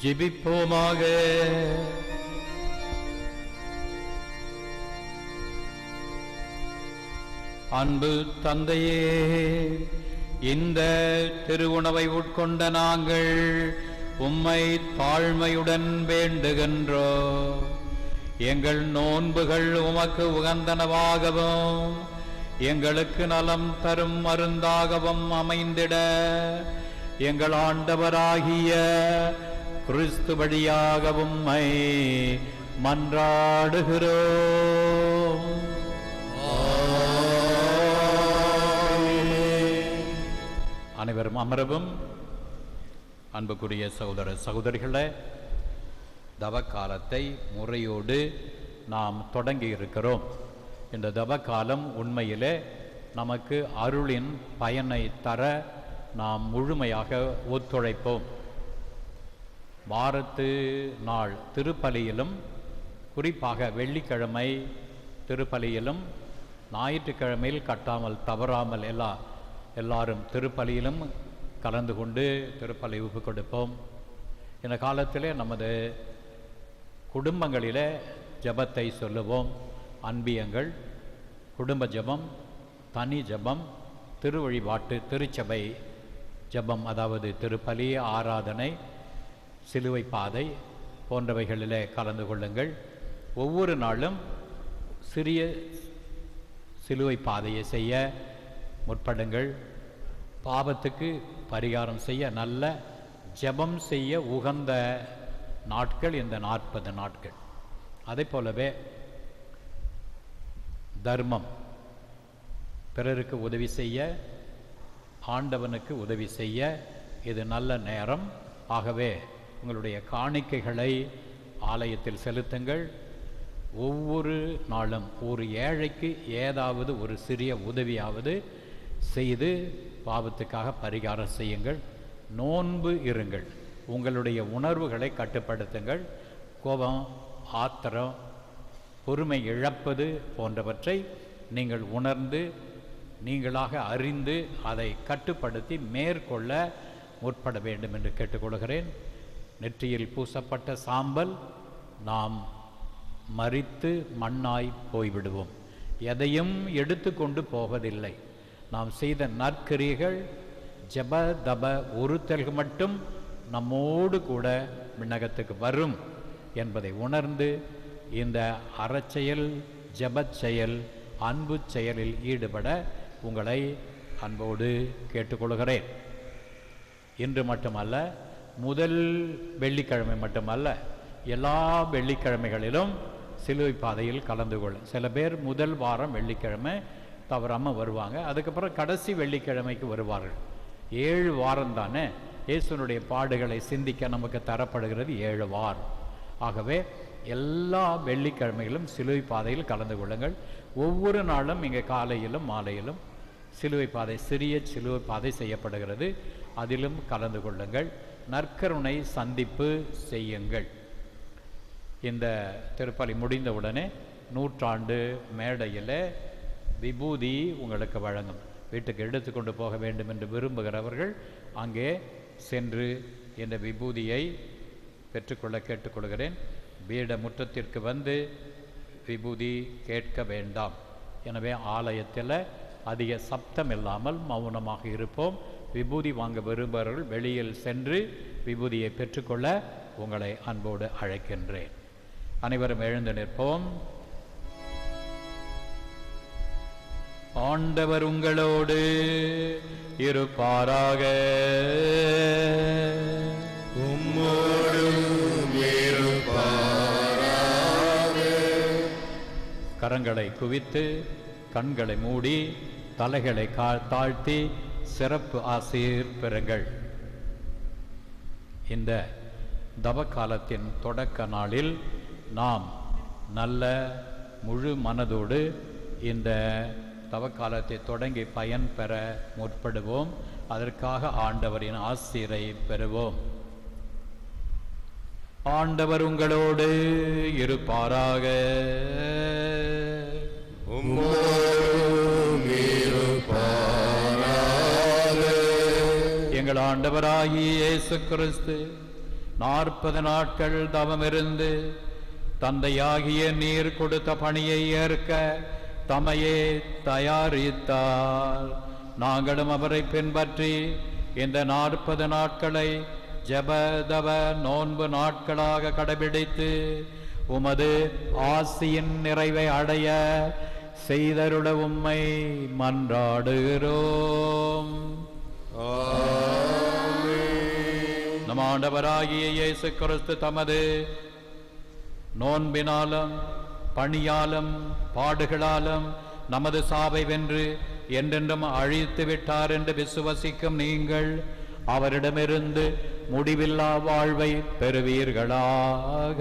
ஜெபிப்போமாக. அன்பு தந்தையே, இந்த திருவுணவை உட்கொண்ட நாங்கள் உம்மை தாழ்மையுடன் வேண்டுகின்றோம். எங்கள் நோன்புகள் உமக்கு உகந்தனவாகவும் எங்களுக்கு நலம் தரும் மருந்தாகவும் அமைந்திட எங்கள் ஆண்டவராகிய கிறிஸ்து வழியாக உம்மை மன்றாடுகிறோம். அனைவரும் அமரவும். அன்புக்குரிய சகோதர சகோதரிகளே, தவக்காலத்தை முறையோடு நாம் தொடங்கி இருக்கிறோம். இந்த தவக்காலம் உண்மையிலே நமக்கு அருளின் பயனை தர நாம் முழுமையாக ஒத்துழைப்போம். வாரத்து நாள் திருப்பலியிலும், குறிப்பாக வெள்ளிக்கிழமை திருப்பலியிலும், ஞாயிற்றுக்கிழமையில் கட்டாமல் தவறாமல் எல்லாரும் திருப்பலியிலும் கலந்து கொண்டு திருப்பலி ஒப்பு கொடுப்போம். இந்த காலத்திலே நமது குடும்பங்களிலே ஜபத்தை சொல்லுவோம். அன்பியங்கள், குடும்ப ஜபம், தனி ஜபம், திருவழிபாட்டு திருச்சபை ஜபம், அதாவது திருப்பலி, ஆராதனை, சிலுவை பாதை போன்றவைகளிலே கலந்து கொள்ளுங்கள். ஒவ்வொரு நாளும் சிறிய சிலுவை பாதையை செய்ய முற்படுங்கள். பாவத்துக்கு பரிகாரம் செய்ய, நல்ல ஜெபம் செய்ய உகந்த நாட்கள் இந்த 40 நாட்கள். அதே போலவே தர்மம், பிறருக்கு உதவி செய்ய, ஆண்டவனுக்கு உதவி செய்ய இது நல்ல நேரம். ஆகவே உங்களுடைய காணிக்கைகளை ஆலயத்தில் செலுத்துங்கள். ஒவ்வொரு நாளும் ஒரு ஏழைக்கு ஏதாவது ஒரு சிறிய உதவியாவது செய்து பாவத்துக்காக பரிகாரம் செய்யுங்கள். நோன்பு இருங்கள். உங்களுடைய உணர்வுகளை கட்டுப்படுத்துங்கள். கோபம், ஆத்திரம், பொறுமை இழப்பது போன்றவற்றை நீங்கள் உணர்ந்து, நீங்களாக அறிந்து அதை கட்டுப்படுத்தி மேற்கொள்ள முற்பட வேண்டும் என்று கேட்டுக்கொள்கிறேன். நெற்றியில் பூசப்பட்ட சாம்பல் நாம் மரித்து மண்ணாய் போய்விடுவோம். எதையும் எடுத்து கொண்டு போவதில்லை. நாம் செய்த நற்கிரியைகள், ஜப தப ஒருத்தல்கள் மட்டும் நம்மோடு கூட விண்ணகத்துக்கு வரும் என்பதை உணர்ந்து இந்த அறச்செயல், ஜபச் செயல், அன்பு செயலில் ஈடுபட உங்களை அன்போடு கேட்டுக்கொள்கிறேன். இன்று மட்டுமல்ல, முதல் வெள்ளிக்கிழமை மட்டுமல்ல, எல்லா வெள்ளிக்கிழமைகளிலும் சிலுவை பாதையில் கலந்து கொள்ள. சில பேர் முதல் வாரம் வெள்ளிக்கிழமை தவறாமல் வருவாங்க. அதுக்கப்புறம் கடைசி வெள்ளிக்கிழமைக்கு வருவார்கள். 7 வாரம் தானே இயேசுனுடைய பாடுகளை சிந்திக்க நமக்கு தரப்படுகிறது 7 வாரம். ஆகவே எல்லா வெள்ளிக்கிழமைகளும் சிலுவை பாதையில் கலந்து கொள்ளுங்கள். ஒவ்வொரு நாளும் இங்கே காலையிலும் மாலையிலும் சிலுவை பாதை, சிறிய சிலுவை பாதை செய்யப்படுகிறது. அதிலும் கலந்து கொள்ளுங்கள். நற்கருணை சந்திப்பு செய்யுங்கள். இந்த திருப்பலி முடிந்தவுடனே 100ஆண்டு மேடையில் விபூதி உங்களுக்கு வழங்கும். வீட்டுக்கு எடுத்துக்கொண்டு போக வேண்டும் என்று விரும்புகிறவர்கள் அங்கே சென்று இந்த விபூதியை பெற்றுக்கொள்ள கேட்டுக்கொள்கிறேன். பீட முற்றத்திற்கு வந்து விபூதி கேட்க வேண்டாம். எனவே ஆலயத்தில் அதிக சப்தம் இல்லாமல் மௌனமாக இருப்போம். விபூதி வாங்க விரும்புகிறவர்கள் வெளியில் சென்று விபூதியை பெற்றுக்கொள்ள உங்களை அன்போடு அழைக்கின்றேன். அனைவரும் எழுந்து நிற்போம். ஆண்டவர் உங்களோடு இருப்பாராக. கரங்களை குவித்து கண்களை மூடி தலைகளை தாழ்த்தி சிறப்பு ஆசீர் பெறுங்கள். இந்த தவக்காலத்தின் தொடக்க நாளில் நாம் நல்ல முழு மனதோடு இந்த தவக்காலத்தை தொடங்கி பயன் பெற முற்படுவோம். அதற்காக ஆண்டவரின் ஆசீரை பெறுவோம். ஆண்டவர் உங்களோடு இருப்பாராக. எங்கள் ஆண்டவராகிய இயேசு கிறிஸ்து 40 நாட்கள் தவமிருந்து தந்தையாகிய நீர் கொடுத்த பணியை ஏற்க தம்மையே தயாரித்தார். நாங்களும் அவரை பின்பற்றி இந்த 40 நாட்களை ஜெபதவ நோன்பு நாட்களாக கடைபிடித்து உமது ஆசியின் நிறைவை அடைய செய்தருள உம்மை மன்றாடுகிறோம். நம் ஆண்டவராகிய இயேசு கிறிஸ்து தமது நோன்பினாலும் பணியாலும் பாடுகளாலும் நமது சாவை வென்று என்றென்றும் அழித்து விட்டார் என்று விசுவசிக்கும் நீங்கள் அவரிடமிருந்து முடிவில்லா வாழ்வை பெறுவீர்களாக.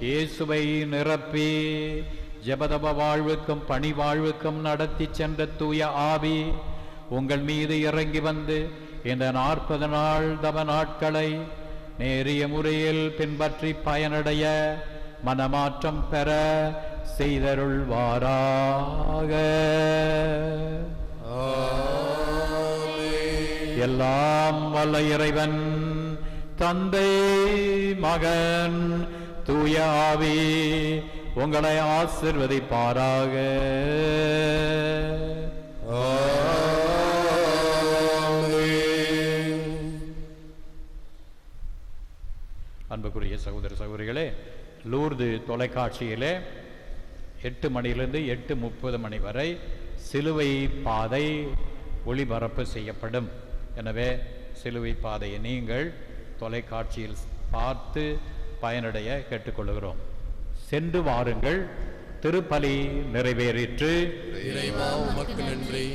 இயேசுவை நிரப்பி ஜெபதப வாழ்வுக்கும் பணி வாழ்வுக்கும் நடத்தி சென்ற தூய ஆவி உங்கள் மீது இறங்கி வந்து இந்த 40 நாள் தவ நாட்களை நேரிய முறையில் பின்பற்றி பயனடைய மனமாற்றம் பெற செய்தருள்வாராக. எல்லாம் வல்ல இறைவன் தந்தை மகன் தூய ஆவி உங்களை ஆசீர்வதிப்பாராக. அன்புக்குரிய சகோதர சகோதரிகளே, லூர்து தொலைக்காட்சியிலே 8 மணியிலிருந்து 8:30 மணி வரை சிலுவை பாதை ஒளிபரப்பு செய்யப்படும். எனவே சிலுவை பாதையை நீங்கள் தொலைக்காட்சியில் பார்த்து பயனடைய கேட்டுக்கொள்கிறோம். சென்று வாருங்கள். திருப்பலி நிறைவேறிற்று. இறைவா உமக்கு நன்றி.